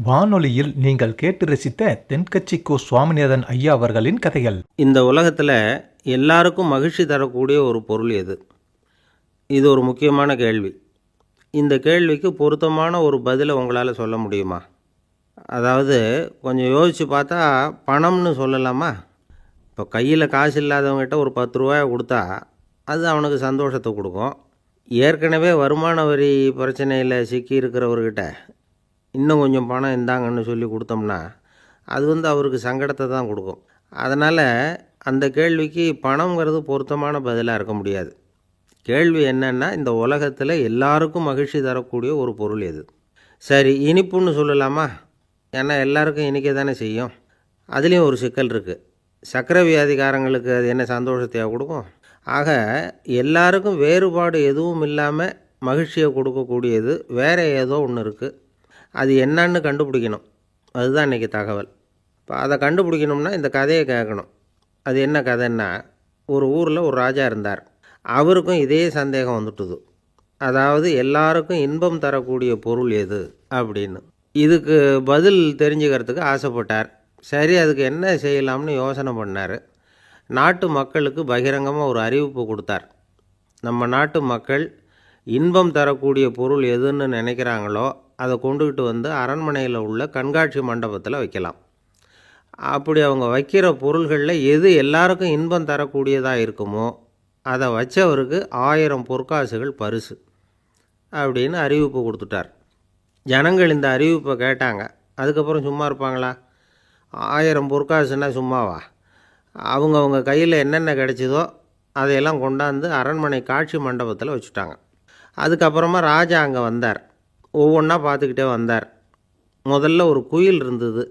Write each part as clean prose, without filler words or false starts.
வானொலியில் நீங்கள் கேட்டு ரசித்த தென்கட்சி கோ சுவாமிநாதன் ஐயா அவர்களின் கதைகள். இந்த உலகத்தில் எல்லாருக்கும் மகிழ்ச்சி தரக்கூடிய ஒரு பொருள் எது? இது ஒரு முக்கியமான கேள்வி. இந்த கேள்விக்கு பொருத்தமான ஒரு பதிலை உங்களால் சொல்ல முடியுமா? அதாவது கொஞ்சம் யோசித்து பார்த்தா பணம்னு சொல்லலாமா? இப்போ கையில் காசு இல்லாதவங்ககிட்ட ஒரு 10 ரூபாயை கொடுத்தா அது அவனுக்கு சந்தோஷத்தை கொடுக்கும். ஏற்கனவே வருமான வரி பிரச்சனையில் சிக்கி இருக்கிறவர்கிட்ட இன்னும் கொஞ்சம் பணம் இந்தாங்கன்னு சொல்லி கொடுத்தோம்னா அது அவருக்கு சங்கடத்தை தான் கொடுக்கும். அதனால் அந்த கேள்விக்கு பணங்கிறது பொருத்தமான பதிலாக இருக்க முடியாது. கேள்வி என்னென்னா, இந்த உலகத்தில் எல்லாருக்கும் மகிழ்ச்சி தரக்கூடிய ஒரு பொருள் எது? சரி, இனிப்புன்னு சொல்லலாமா? ஏன்னா எல்லாருக்கும் இனிக்க தானே செய்யும். அதுலேயும் ஒரு சிக்கல் இருக்குது. சர்க்கரை வியாதிக்காரங்களுக்கு அது என்ன சந்தோஷத்தையாக கொடுக்கும்? ஆக எல்லாருக்கும் வேறுபாடு எதுவும் இல்லாமல் மகிழ்ச்சியை கொடுக்கக்கூடியது வேறு ஏதோ ஒன்று இருக்குது. அது என்னன்னு கண்டுபிடிக்கணும். அதுதான் இன்றைக்கி தகவல். இப்போ அதை கண்டுபிடிக்கணும்னா இந்த கதையை கேட்கணும். அது என்ன கதைன்னா, ஒரு ஊரில் ஒரு ராஜா இருந்தார். அவருக்கும் இதே சந்தேகம் வந்துட்டுது. அதாவது எல்லாருக்கும் இன்பம் தரக்கூடிய பொருள் எது அப்படின்னு. இதுக்கு பதில் தெரிஞ்சுக்கிறதுக்கு ஆசைப்பட்டார். சரி, அதுக்கு என்ன செய்யலாம்னு யோசனை பண்ணார். நாட்டு மக்களுக்கு பகிரங்கமாக ஒரு அறிவிப்பு கொடுத்தார். நம்ம நாட்டு மக்கள் இன்பம் தரக்கூடிய பொருள் எதுன்னு நினைக்கிறாங்களோ அதை கொண்டுக்கிட்டு வந்து அரண்மனையில் உள்ள கண்காட்சி மண்டபத்தில் வைக்கலாம். அப்படி அவங்க வைக்கிற பொருள்களில் எது எல்லாருக்கும் இன்பம் தரக்கூடியதாக இருக்குமோ அதை வச்சவருக்கு 1000 பொற்காசுகள் பரிசு அப்படின்னு அறிவிப்பு கொடுத்துட்டார். ஜனங்கள் இந்த அறிவிப்பை கேட்டாங்க. அதுக்கப்புறம் சும்மா இருப்பாங்களா? 1000 பொற்காசுன்னா சும்மாவா? அவங்க கையில் என்னென்ன கிடைச்சதோ அதையெல்லாம் கொண்டாந்து அரண்மனை காட்சி மண்டபத்தில் வச்சுட்டாங்க. அதுக்கப்புறமா ராஜா அங்கே வந்தார். ஒவ்வொன்றா பார்த்துக்கிட்டே வந்தார். முதல்ல ஒரு குயில் இருந்தது,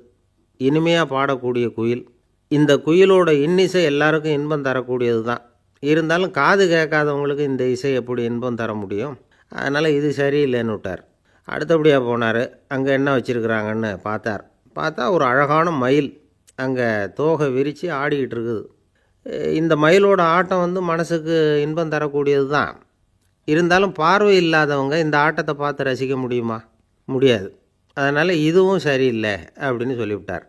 இனிமையாக பாடக்கூடிய குயில். இந்த குயிலோட இன்னிசை எல்லாருக்கும் இன்பம் தரக்கூடியது தான். இருந்தாலும் காது கேட்காதவங்களுக்கு இந்த இசை எப்படி இன்பம் தர முடியும்? அதனால் இது சரியில்லைன்னு விட்டார். அடுத்தபடியாக போனார். அங்கே என்ன வச்சுருக்குறாங்கன்னு பார்த்தா ஒரு அழகான மயில் அங்கே தோகை விரித்து ஆடிக்கிட்டு இருக்குது. இந்த மயிலோட ஆட்டம் மனசுக்கு இன்பம் தரக்கூடியது தான். இருந்தாலும் பார்வை இல்லாதவங்க இந்த ஆட்டத்தை பார்த்து ரசிக்க முடியுமா? முடியாது. அதனால் இதுவும் சரியில்லை அப்படின்னு சொல்லிவிட்டார்.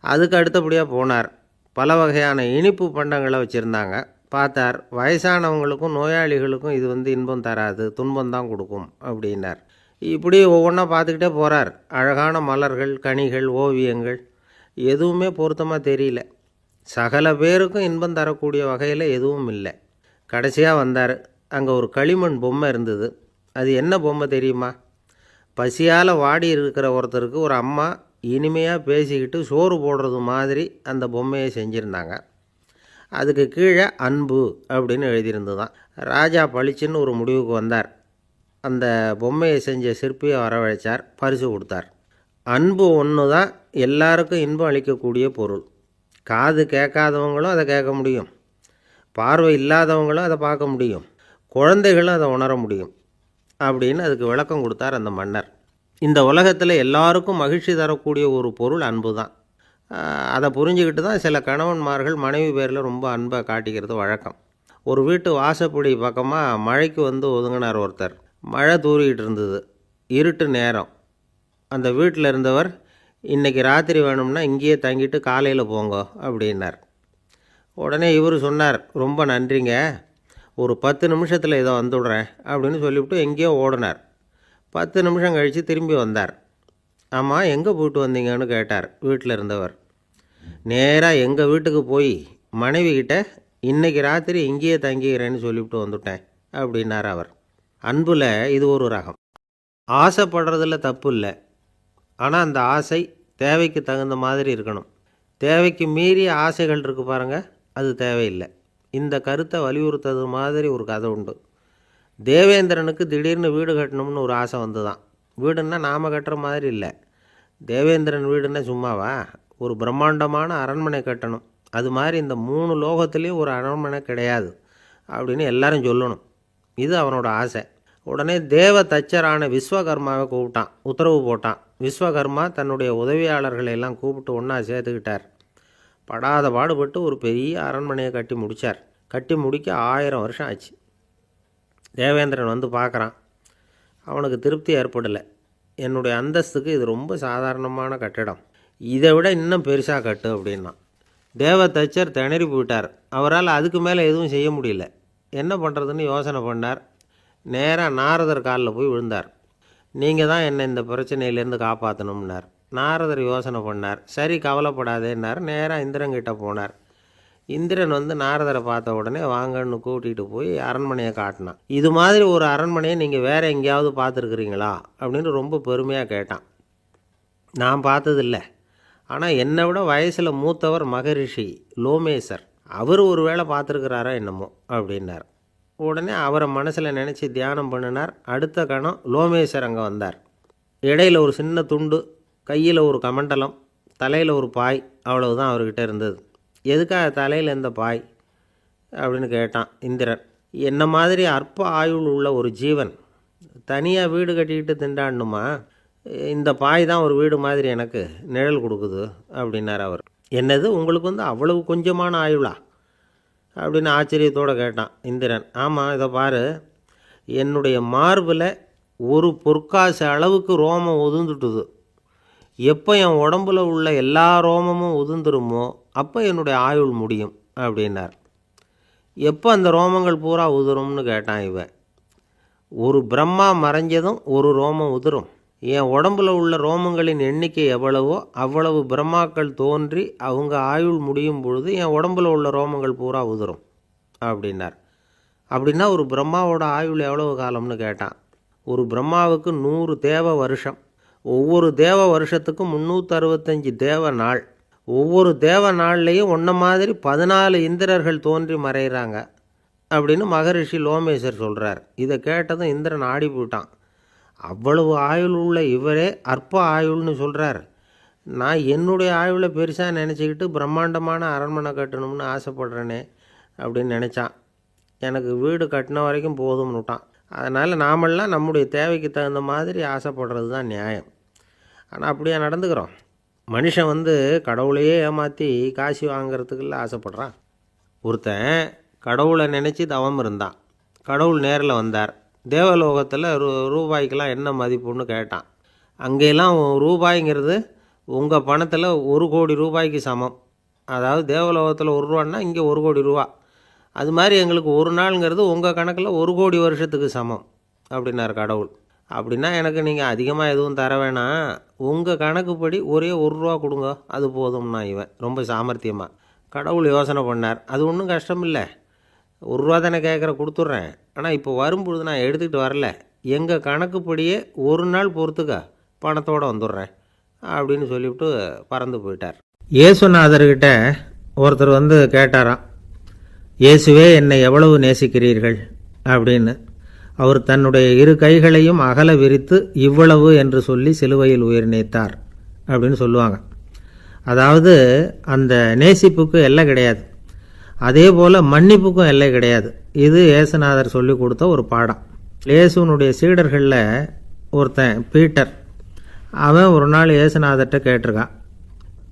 அதுக்கு அடுத்தபடியாக போனார். பல வகையான இனிப்பு பண்டங்களை வச்சுருந்தாங்க. பார்த்தார், வயசானவங்களுக்கும் நோயாளிகளுக்கும் இது இன்பம் தராது, துன்பம்தான் கொடுக்கும் அப்படின்னார். இப்படி ஒவ்வொன்றா பார்த்துக்கிட்டே போகிறார். அழகான மலர்கள், கனிகள், ஓவியங்கள் எதுவுமே பொருத்தமாக தெரியல. சகல பேருக்கும் இன்பம் தரக்கூடிய வகையில் எதுவும் இல்லை. கடைசியாக வந்தார். அங்கே ஒரு களிமண் பொம்மை இருந்தது. அது என்ன பொம்மை தெரியுமா? பசியால் வாடி இருக்கிற ஒருத்தருக்கு ஒரு அம்மா இனிமையாக பேசிக்கிட்டு சோறு போடுறது மாதிரி அந்த பொம்மையை செஞ்சுருந்தாங்க. அதுக்கு கீழே அன்பு அப்படின்னு எழுதியிருந்துதான். ராஜா பளிச்சுன்னு ஒரு முடிவுக்கு வந்தார். அந்த பொம்மையை செஞ்ச சிற்பியை வரவழைச்சார், பரிசு கொடுத்தார். அன்பு ஒன்று தான் எல்லாருக்கும் இன்பம் அளிக்கக்கூடிய பொருள். காது கேட்காதவங்களும் அதை கேட்க முடியும், பார்வை இல்லாதவங்களும் அதை பார்க்க முடியும், குழந்தைகளும் அதை உணர முடியும் அப்படின்னு அதுக்கு விளக்கம் கொடுத்தார் அந்த மன்னர். இந்த உலகத்தில் எல்லாருக்கும் மகிழ்ச்சி தரக்கூடிய ஒரு பொருள் அன்பு தான். அதை புரிஞ்சுக்கிட்டு தான் சில கணவன்மார்கள் மனைவி பேரில் ரொம்ப அன்பை காட்டிக்கிறது வழக்கம். ஒரு வீட்டு வாசப்படி பக்கமாக மழைக்கு ஒதுங்கினார் ஒருத்தர். மழை தூரிக்கிட்டு இருந்தது, இருட்டு நேரம். அந்த வீட்டில் இருந்தவர், இன்றைக்கி ராத்திரி வேணும்னா இங்கேயே தங்கிட்டு காலையில் போங்க அப்படின்னார். உடனே இவர் சொன்னார், ரொம்ப நன்றிங்க, ஒரு 10 நிமிஷத்தில் இதை வந்துவிடுறேன் அப்படின்னு சொல்லிவிட்டு எங்கேயோ ஓடினார். 10 நிமிஷம் கழித்து திரும்பி வந்தார். ஆமாம், எங்கே போயிட்டு வந்தீங்கன்னு கேட்டார் வீட்டில் இருந்தவர். நேராக எங்கள் வீட்டுக்கு போய் மனைவிக்கிட்ட இன்றைக்கி ராத்திரி இங்கேயே தங்கிக்கிறேன்னு சொல்லிவிட்டு வந்துவிட்டேன் அப்படின்னார் அவர். அன்பில் இது ஒரு ரகம். ஆசைப்படுறதில் தப்பு இல்லை, ஆனால் அந்த ஆசை தேவைக்கு தகுந்த மாதிரி இருக்கணும். தேவைக்கு மீறிய ஆசைகள் இருக்குது பாருங்கள், அது தேவையில்லை. இந்த கருத்தை வலியுறுத்தது மாதிரி ஒரு கதை உண்டு. தேவேந்திரனுக்கு திடீர்னு வீடு கட்டணும்னு ஒரு ஆசை வந்துதான். வீடுன்னா நாம் கட்டுற மாதிரி இல்லை. தேவேந்திரன் வீடுன்னா சும்மாவா? ஒரு பிரம்மாண்டமான அரண்மனை கட்டணும். அது மாதிரி இந்த 3 லோகத்துலேயும் ஒரு அரண்மனை கிடையாது அப்படின்னு எல்லாரும் சொல்லணும். இது அவனோட ஆசை. உடனே தேவ தச்சரான விஸ்வகர்மாவை கூப்பிட்டான், உத்தரவு போட்டான். விஸ்வகர்மா தன்னுடைய உதவியாளர்களை எல்லாம் கூப்பிட்டு ஒன்றா சேர்த்துக்கிட்டார். படாத பாடுபட்டு ஒரு பெரிய அரண்மனையை கட்டி முடித்தார். கட்டி முடிக்க 1000 வருஷம் ஆச்சு. தேவேந்திரன் பார்க்குறான். அவனுக்கு திருப்தி ஏற்படலை. என்னுடைய அந்தஸ்துக்கு இது ரொம்ப சாதாரணமான கட்டிடம், இதை விட இன்னும் பெருசாக கட்டு அப்படின்னா. தேவ தச்சர் திணறி போயிட்டார். அவரால் அதுக்கு மேலே எதுவும் செய்ய முடியல. என்ன பண்ணுறதுன்னு யோசனை பண்ணார். நேராக நாரதர் காலில் போய் விழுந்தார். நீங்கள் தான் என்னை இந்த பிரச்சனையிலேருந்து காப்பாற்றணும்னார். நாரதர் யோசனை பண்ணார். சரி, கவலைப்படாதேன்னார். நேராக இந்திரன்கிட்ட போனார். இந்திரன் வந்து நாரதரை பார்த்த உடனே வாங்கன்னு கூட்டிகிட்டு போய் அரண்மனையை காட்டினான். இது மாதிரி ஒரு அரண்மனையை நீங்கள் வேறு எங்கேயாவது பார்த்துருக்குறீங்களா அப்படின்னு ரொம்ப பெருமையாக கேட்டான். நான் பார்த்ததில்ல, ஆனால் என்னை விட வயசில் மூத்தவர் மகரிஷி லோமேசர், அவர் ஒரு வேளை பார்த்துருக்கிறாரா என்னமோ அப்படின்னார். உடனே அவரை மனசில் நினச்சி தியானம் பண்ணினார். அடுத்த கணம் லோமேசர் அங்கே வந்தார். இடையில் ஒரு சின்ன துண்டு, கையில் ஒரு கமண்டலம், தலையில் ஒரு பாய், அவ்வளவுதான் அவர்கிட்ட இருந்தது. எதுக்காக தலையில் எந்த பாய் அப்படின்னு கேட்டான் இந்திரன். என்ன மாதிரி அற்ப ஆயுள் உள்ள ஒரு ஜீவன் தனியாக வீடு கட்டிக்கிட்டு திண்டாடணுமா? இந்த பாய் தான் ஒரு வீடு மாதிரி எனக்கு நிழல் கொடுக்குது அப்படின்னார் அவர். என்னது, உங்களுக்கு வந்து அவ்வளவு கொஞ்சமான ஆயுளா அப்படின்னு ஆச்சரியத்தோடு கேட்டான் இந்திரன். ஆமாம், இதை பாரு, என்னுடைய மார்பில் ஒரு பொற்காசு அளவுக்கு ரோமம் உதிர்ந்துட்டுது. எப்போ என் உடம்புல உள்ள எல்லா ரோமமும் உதிர்ந்துருமோ அப்போ என்னுடைய ஆயுள் முடியும் அப்படின்னார். எப்போ அந்த ரோமங்கள் பூரா உதிரும்னு கேட்டான் இவன். ஒரு பிரம்மா மறைஞ்சதும் ஒரு ரோமம் உதிரும். என் உடம்புல உள்ள ரோமங்களின் எண்ணிக்கை எவ்வளவோ அவ்வளவு பிரம்மாக்கள் தோன்றி அவங்க ஆயுள் முடியும் பொழுது என் உடம்புல உள்ள ரோமங்கள் பூரா உதிரும் அப்படின்னார். அப்படின்னா ஒரு பிரம்மாவோட ஆயுள் எவ்வளவு காலம்னு கேட்டான். ஒரு பிரம்மாவுக்கு 100 தேவ வருஷம். ஒவ்வொரு தேவ வருஷத்துக்கும் 365 தேவ நாள். ஒவ்வொரு தேவ நாள்லேயும் ஒன்றை மாதிரி 14 இந்திரர்கள் தோன்றி மறைகிறாங்க அப்படின்னு மகரிஷி லோமேசர் சொல்கிறார். இதை கேட்டதும் இந்திரன் ஆடி போயிட்டான். அவ்வளவு ஆயுள் உள்ள இவரே அற்ப ஆயுள்னு சொல்கிறார். நான் என்னுடைய ஆயுளை பெருசாக நினச்சிக்கிட்டு பிரம்மாண்டமான அரண்மனை கட்டணும்னு ஆசைப்படுறேனே அப்படின்னு நினச்சான். எனக்கு வீடு கட்டின வரைக்கும் போதும்னு விட்டான். அதனால் நாமெல்லாம் நம்முடைய தேவைக்கு தகுந்த மாதிரி ஆசைப்படுறது தான் நியாயம். ஆனால் அப்படியே நடந்துக்கிறோம். மனுஷன் வந்து கடவுளையே ஏமாற்றி காசு வாங்கிறதுக்குள்ள ஆசைப்படுறான். ஒருத்தன் கடவுளை நினச்சி தவம் இருந்தான். கடவுள் நேரில் வந்தார். தேவலோகத்தில் ரூபாய்க்கெல்லாம் என்ன மதிப்புன்னு கேட்டான். அங்கெல்லாம் ரூபாய்ங்கிறது உங்கள் பணத்தில் 1 கோடி ரூபாய்க்கு சமம். அதாவது தேவலோகத்தில் 1 ரூபான்னா இங்கே 1 கோடி ரூபா. அது மாதிரி எங்களுக்கு ஒரு நாளுங்கிறது உங்கள் கணக்கில் 1 கோடி வருஷத்துக்கு சமம் அப்படின்னார் கடவுள். அப்படின்னா எனக்கு நீங்கள் அதிகமாக எதுவும் தர வேணாம், உங்கள் கணக்குப்படி ஒரே 1 ரூபா கொடுங்க, அது போதும்னா இவன் ரொம்ப சாமர்த்தியமாக. கடவுள் யோசனை பண்ணார். அது ஒன்றும் கஷ்டம் இல்லை, 1 ரூபா தானே கேட்குற, கொடுத்துட்றேன். ஆனால் இப்போ வரும்பொழுது நான் எடுத்துக்கிட்டு வரல, எங்கள் கணக்குப்படியே 1 நாள் பொறுத்துக்க பணத்தோடு வந்துடுறேன் அப்படின்னு சொல்லிவிட்டு பறந்து போயிட்டார். இயேசுநாதர்கிட்ட ஒருத்தர் வந்து கேட்டாராம், இயேசுவே என்னை எவ்வளவு நேசிக்கிறீர்கள் அப்படின்னு. அவர் தன்னுடைய 2 கைகளையும் அகல விரித்து இவ்வளவு என்று சொல்லி சிலுவையில் உயிர் நீத்தார் அப்படின்னு சொல்லுவாங்க. அதாவது அந்த நேசிப்புக்கு எல்லை கிடையாது, அதே போல் மன்னிப்புக்கும் எல்லை கிடையாது. இது இயேசுநாதர் சொல்லி கொடுத்த ஒரு பாடம். இயேசுனுடைய சீடர்களில் ஒருத்தன் பீட்டர், அவன் ஒரு நாள் இயேசுநாதர்கிட்ட கேட்டிருக்கான்,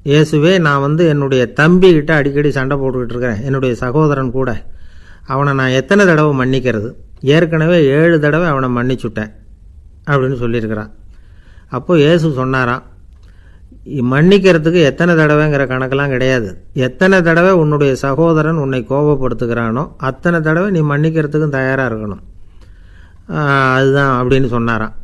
இயேசுவே நான் வந்து என்னுடைய தம்பிக்கிட்ட அடிக்கடி சண்டை போட்டுக்கிட்டு இருக்கிறேன், என்னுடைய சகோதரன் கூட, அவனை நான் எத்தனை தடவை மன்னிக்கிறது? ஏற்கனவே 7 தடவை அவனை மன்னிச்சுட்டேன் அப்படின்னு சொல்லியிருக்கிறான். அப்போது இயேசு சொன்னாராம், மன்னிக்கிறதுக்கு எத்தனை தடவைங்கிற கணக்கெல்லாம் கிடையாது. எத்தனை தடவை உன்னுடைய சகோதரன் உன்னை கோபப்படுத்துகிறானோ அத்தனை தடவை நீ மன்னிக்கிறதுக்கும் தயாராக இருக்கணும், அதுதான் அப்படின்னு சொன்னாராம்.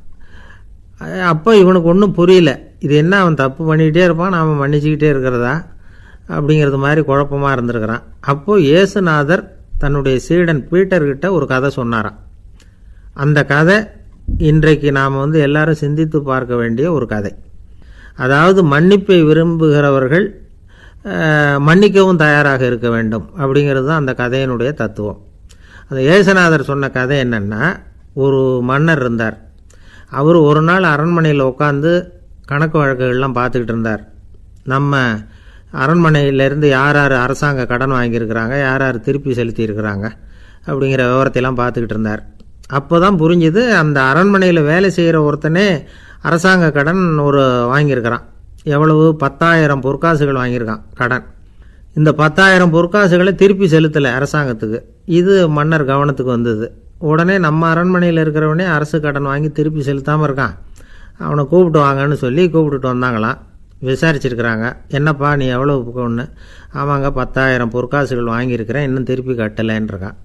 அப்போ இவனுக்கு ஒன்றும் புரியல, இது என்ன அவன் தப்பு பண்ணிக்கிட்டே இருப்பான், நாம் மன்னிச்சுக்கிட்டே இருக்கிறதா அப்படிங்கிறது மாதிரி குழப்பமாக இருந்திருக்கிறான். அப்போது இயேசுநாதர் தன்னுடைய சீடன் பீட்டர்கிட்ட ஒரு கதை சொன்னாராம். அந்த கதை இன்றைக்கு நாம் வந்து எல்லாரும் சிந்தித்து பார்க்க வேண்டிய ஒரு கதை. அதாவது மன்னிப்பை விரும்புகிறவர்கள் மன்னிக்கவும் தயாராக இருக்க வேண்டும் அப்படிங்கிறது தான் அந்த கதையினுடைய தத்துவம். அந்த இயேசுநாதர் சொன்ன கதை என்னென்னா, ஒரு மன்னர் இருந்தார். அவர் ஒரு நாள் அரண்மனையில் உட்காந்து கணக்கு வழக்குகள்லாம் பார்த்துக்கிட்டு இருந்தார். நம்ம அரண்மனையிலேருந்து யார் யார் அரசாங்க கடன் வாங்கியிருக்கிறாங்க, யார் யார் திருப்பி செலுத்தியிருக்கிறாங்க அப்படிங்கிற விவரத்தையெல்லாம் பார்த்துக்கிட்டு இருந்தார். அப்போ தான் புரிஞ்சுது, அந்த அரண்மனையில் வேலை செய்கிற ஒருத்தனே அரசாங்க கடன் ஒரு வாங்கியிருக்கிறான். எவ்வளவு? 10,000 பொற்காசுகள் வாங்கியிருக்கான் கடன். இந்த 10,000 பொற்காசுகளை திருப்பி செலுத்தலை அரசாங்கத்துக்கு. இது மன்னர் கவனத்துக்கு வந்தது. உடனே நம்ம அரண்மனையில் இருக்கிறவனே அரசு கடன் வாங்கி திருப்பி செலுத்தாமல் இருக்கான், அவனை கூப்பிட்டு வாங்கன்னு சொல்லி கூப்பிட்டுட்டு வந்தாங்களாம். விசாரிச்சிருக்கிறாங்க. என்னப்பா நீ எவ்வளோ ஒன்று? ஆமாங்க 10,000 பொற்காசுகள் வாங்கியிருக்கிறேன், இன்னும் திருப்பி கட்டலைன்றான்.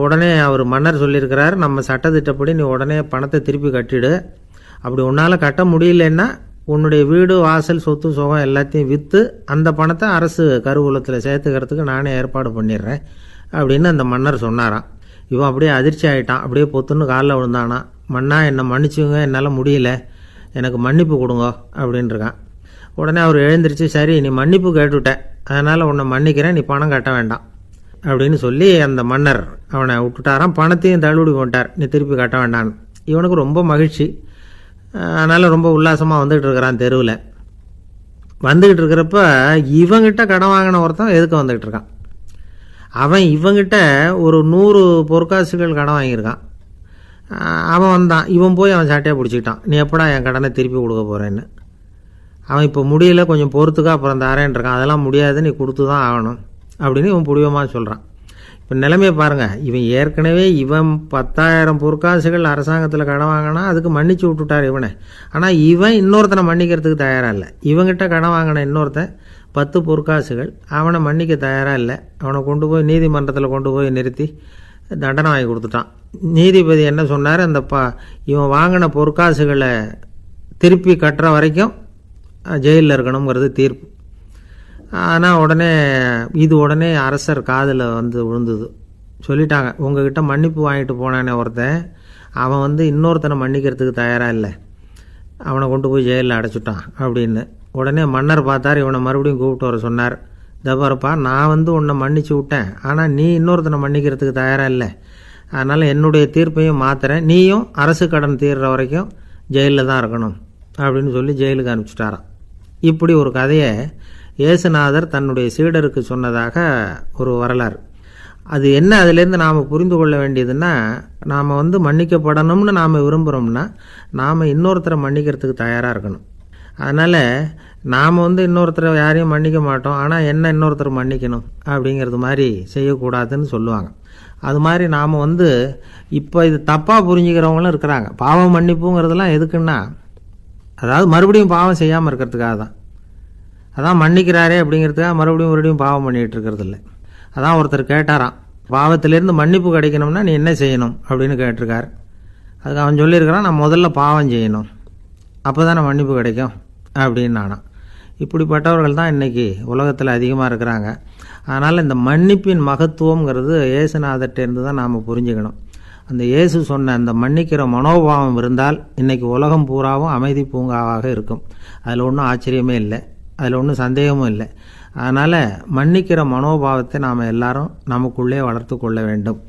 உடனே அவர் மன்னர் சொல்லியிருக்கிறார், நம்ம சட்டத்திட்டப்படி நீ உடனே பணத்தை திருப்பி கட்டிடு. அப்படி உன்னால் கட்ட முடியலன்னா உன்னுடைய வீடு வாசல் சொத்து சுகம் எல்லாத்தையும் விற்று அந்த பணத்தை அரசு கருவூலத்தில் சேர்த்துக்கிறதுக்கு நானே ஏற்பாடு பண்ணிடுறேன் அப்படின்னு அந்த மன்னர் சொன்னாராம். இவன் அப்படியே அதிர்ச்சி ஆகிட்டான். அப்படியே பொத்துன்னு காலில் விழுந்தானா. மன்னா என்னை மன்னிச்சுங்க, என்னால் முடியல, எனக்கு மன்னிப்பு கொடுங்க அப்படின்ட்டுருக்கான். உடனே அவர் எழுந்திரிச்சு, சரி நீ மன்னிப்பு கேட்டுவிட்டேன், அதனால் உன்னை மன்னிக்கிறேன், நீ பணம் கட்ட வேண்டாம் அப்படின்னு சொல்லி அந்த மன்னர் அவனை விட்டுட்டாராம். பணத்தையும் தள்ளுபடி போட்டார், நீ திருப்பி கட்ட வேண்டான்னு. இவனுக்கு ரொம்ப மகிழ்ச்சி. அதனால் ரொம்ப உல்லாசமாக வந்துக்கிட்டு இருக்கிறான். தெருவில் வந்துக்கிட்டு இருக்கிறப்ப இவங்கிட்ட கடன் வாங்கின ஒருத்தன் எதுக்கு வந்துக்கிட்டு இருக்கான். அவன் இவங்கிட்ட ஒரு 100 பொற்காசுகள் கடன் வாங்கியிருக்கான். அவன் வந்தான். இவன் போய் அவன் சாட்டையாக பிடிச்சிக்கிட்டான், நீ எப்படா என் கடனை திருப்பி கொடுக்க போகிறேன்னு. அவன் இப்போ முடியல, கொஞ்சம் பொறுத்துக்கா, அப்புறம் தரேன்ருக்கான். அதெல்லாம் முடியாது, நீ கொடுத்து தான் ஆகணும் அப்படின்னு இவன் புடிவமாக சொல்கிறான். இப்போ நிலைமையை பாருங்கள். இவன் ஏற்கனவே 10,000 பொற்காசுகள் அரசாங்கத்தில் கடன் வாங்கினா அதுக்கு மன்னிச்சு விட்டுட்டார் இவனை. ஆனால் இவன் இன்னொருத்தனை மன்னிக்கிறதுக்கு தயாராக இல்லை. இவங்கிட்ட கடன் வாங்கின இன்னொருத்தன் 10 பொற்காசுகள், அவனை மன்னிக்க தயாராக இல்லை. அவனை கொண்டு போய் நீதிமன்றத்தில் கொண்டு போய் நிறுத்தி தண்டனை வாங்கி கொடுத்துட்டான். நீதிபதி என்ன சொன்னார், அந்த இவன் வாங்கின பொற்காசுகளை திருப்பி கட்டுற வரைக்கும் ஜெயிலில் இருக்கணுங்கிறது தீர்ப்பு. ஆனால் உடனே அரசர் காதில் வந்து விழுந்தது. சொல்லிட்டாங்க, உங்ககிட்ட மன்னிப்பு வாங்கிட்டு போனானே ஒருத்தன், அவன் இன்னொருத்தனை மன்னிக்கிறதுக்கு தயாராக இல்லை, அவனை கொண்டு போய் ஜெயிலில் அடைச்சிட்டான் அப்படின்னு. உடனே மன்னர் பார்த்தார், இவனை மறுபடியும் கூப்பிட்டு வர சொன்னார். தபாரப்பா, நான் உன்னை மன்னிச்சு விட்டேன், ஆனால் நீ இன்னொருத்தனை மன்னிக்கிறதுக்கு தயாராக இல்லை, அதனால் என்னுடைய தீர்ப்பையும் மாற்றுறேன், நீயும் அரசு கடன் தீர்ற வரைக்கும் ஜெயிலில் தான் இருக்கணும் அப்படின்னு சொல்லி ஜெயிலுக்கு அனுப்பிச்சிட்டாராம். இப்படி ஒரு கதையை இயேசுநாதர் தன்னுடைய சீடருக்கு சொன்னதாக ஒரு வரலாறு. அது என்ன, அதிலேருந்து நாம் புரிந்து கொள்ள வேண்டியதுன்னா, நாம் மன்னிக்கப்படணும்னு நாம் விரும்புகிறோம்னா நாம் இன்னொருத்தரை மன்னிக்கிறதுக்கு தயாராக இருக்கணும். அதனால் நாம் இன்னொருத்தரை யாரையும் மன்னிக்க மாட்டோம், ஆனால் என்ன இன்னொருத்தர் மன்னிக்கணும் அப்படிங்கிறது மாதிரி செய்யக்கூடாதுன்னு சொல்லுவாங்க. அது மாதிரி நாம் இப்போ இது தப்பாக புரிஞ்சுக்கிறவங்களும் இருக்கிறாங்க. பாவம் மன்னிப்புங்கிறதுலாம் எதுக்குன்னா, அதாவது மறுபடியும் பாவம் செய்யாமல் இருக்கிறதுக்காக தான். அதான் மன்னிக்கிறாரே அப்படிங்கிறதுக்காக மறுபடியும் பாவம் பண்ணிகிட்டு இருக்கிறது இல்லை. அதான் ஒருத்தர் கேட்டாராம், பாவத்திலேருந்து மன்னிப்பு கிடைக்கணும்னா நீ என்ன செய்யணும் அப்படின்னு கேட்டிருக்கார். அதுக்கு அவன் சொல்லியிருக்கிறான், நான் முதல்ல பாவம் செய்யணும், அப்போ தானே மன்னிப்பு கிடைக்கும் அப்படின்னு நானாம். இப்படிப்பட்டவர்கள் தான் இன்றைக்கி உலகத்தில் அதிகமாக இருக்கிறாங்க. அதனால் இந்த மன்னிப்பின் மகத்துவங்கிறது இயேசுநாதர்கிட்டேருந்து தான் நாம் புரிஞ்சுக்கணும். அந்த இயேசு சொன்ன அந்த மன்னிக்கிற மனோபாவம் இருந்தால் இன்றைக்கி உலகம் பூராவும் அமைதி பூங்காவாக இருக்கும். அதில் ஒன்றும் ஆச்சரியமே இல்லை, அதில் ஒன்றும் சந்தேகமும் இல்லை. அதனால் மன்னிக்கிற மனோபாவத்தை நாம் எல்லாரும் நமக்குள்ளே வளர்த்து கொள்ள வேண்டும்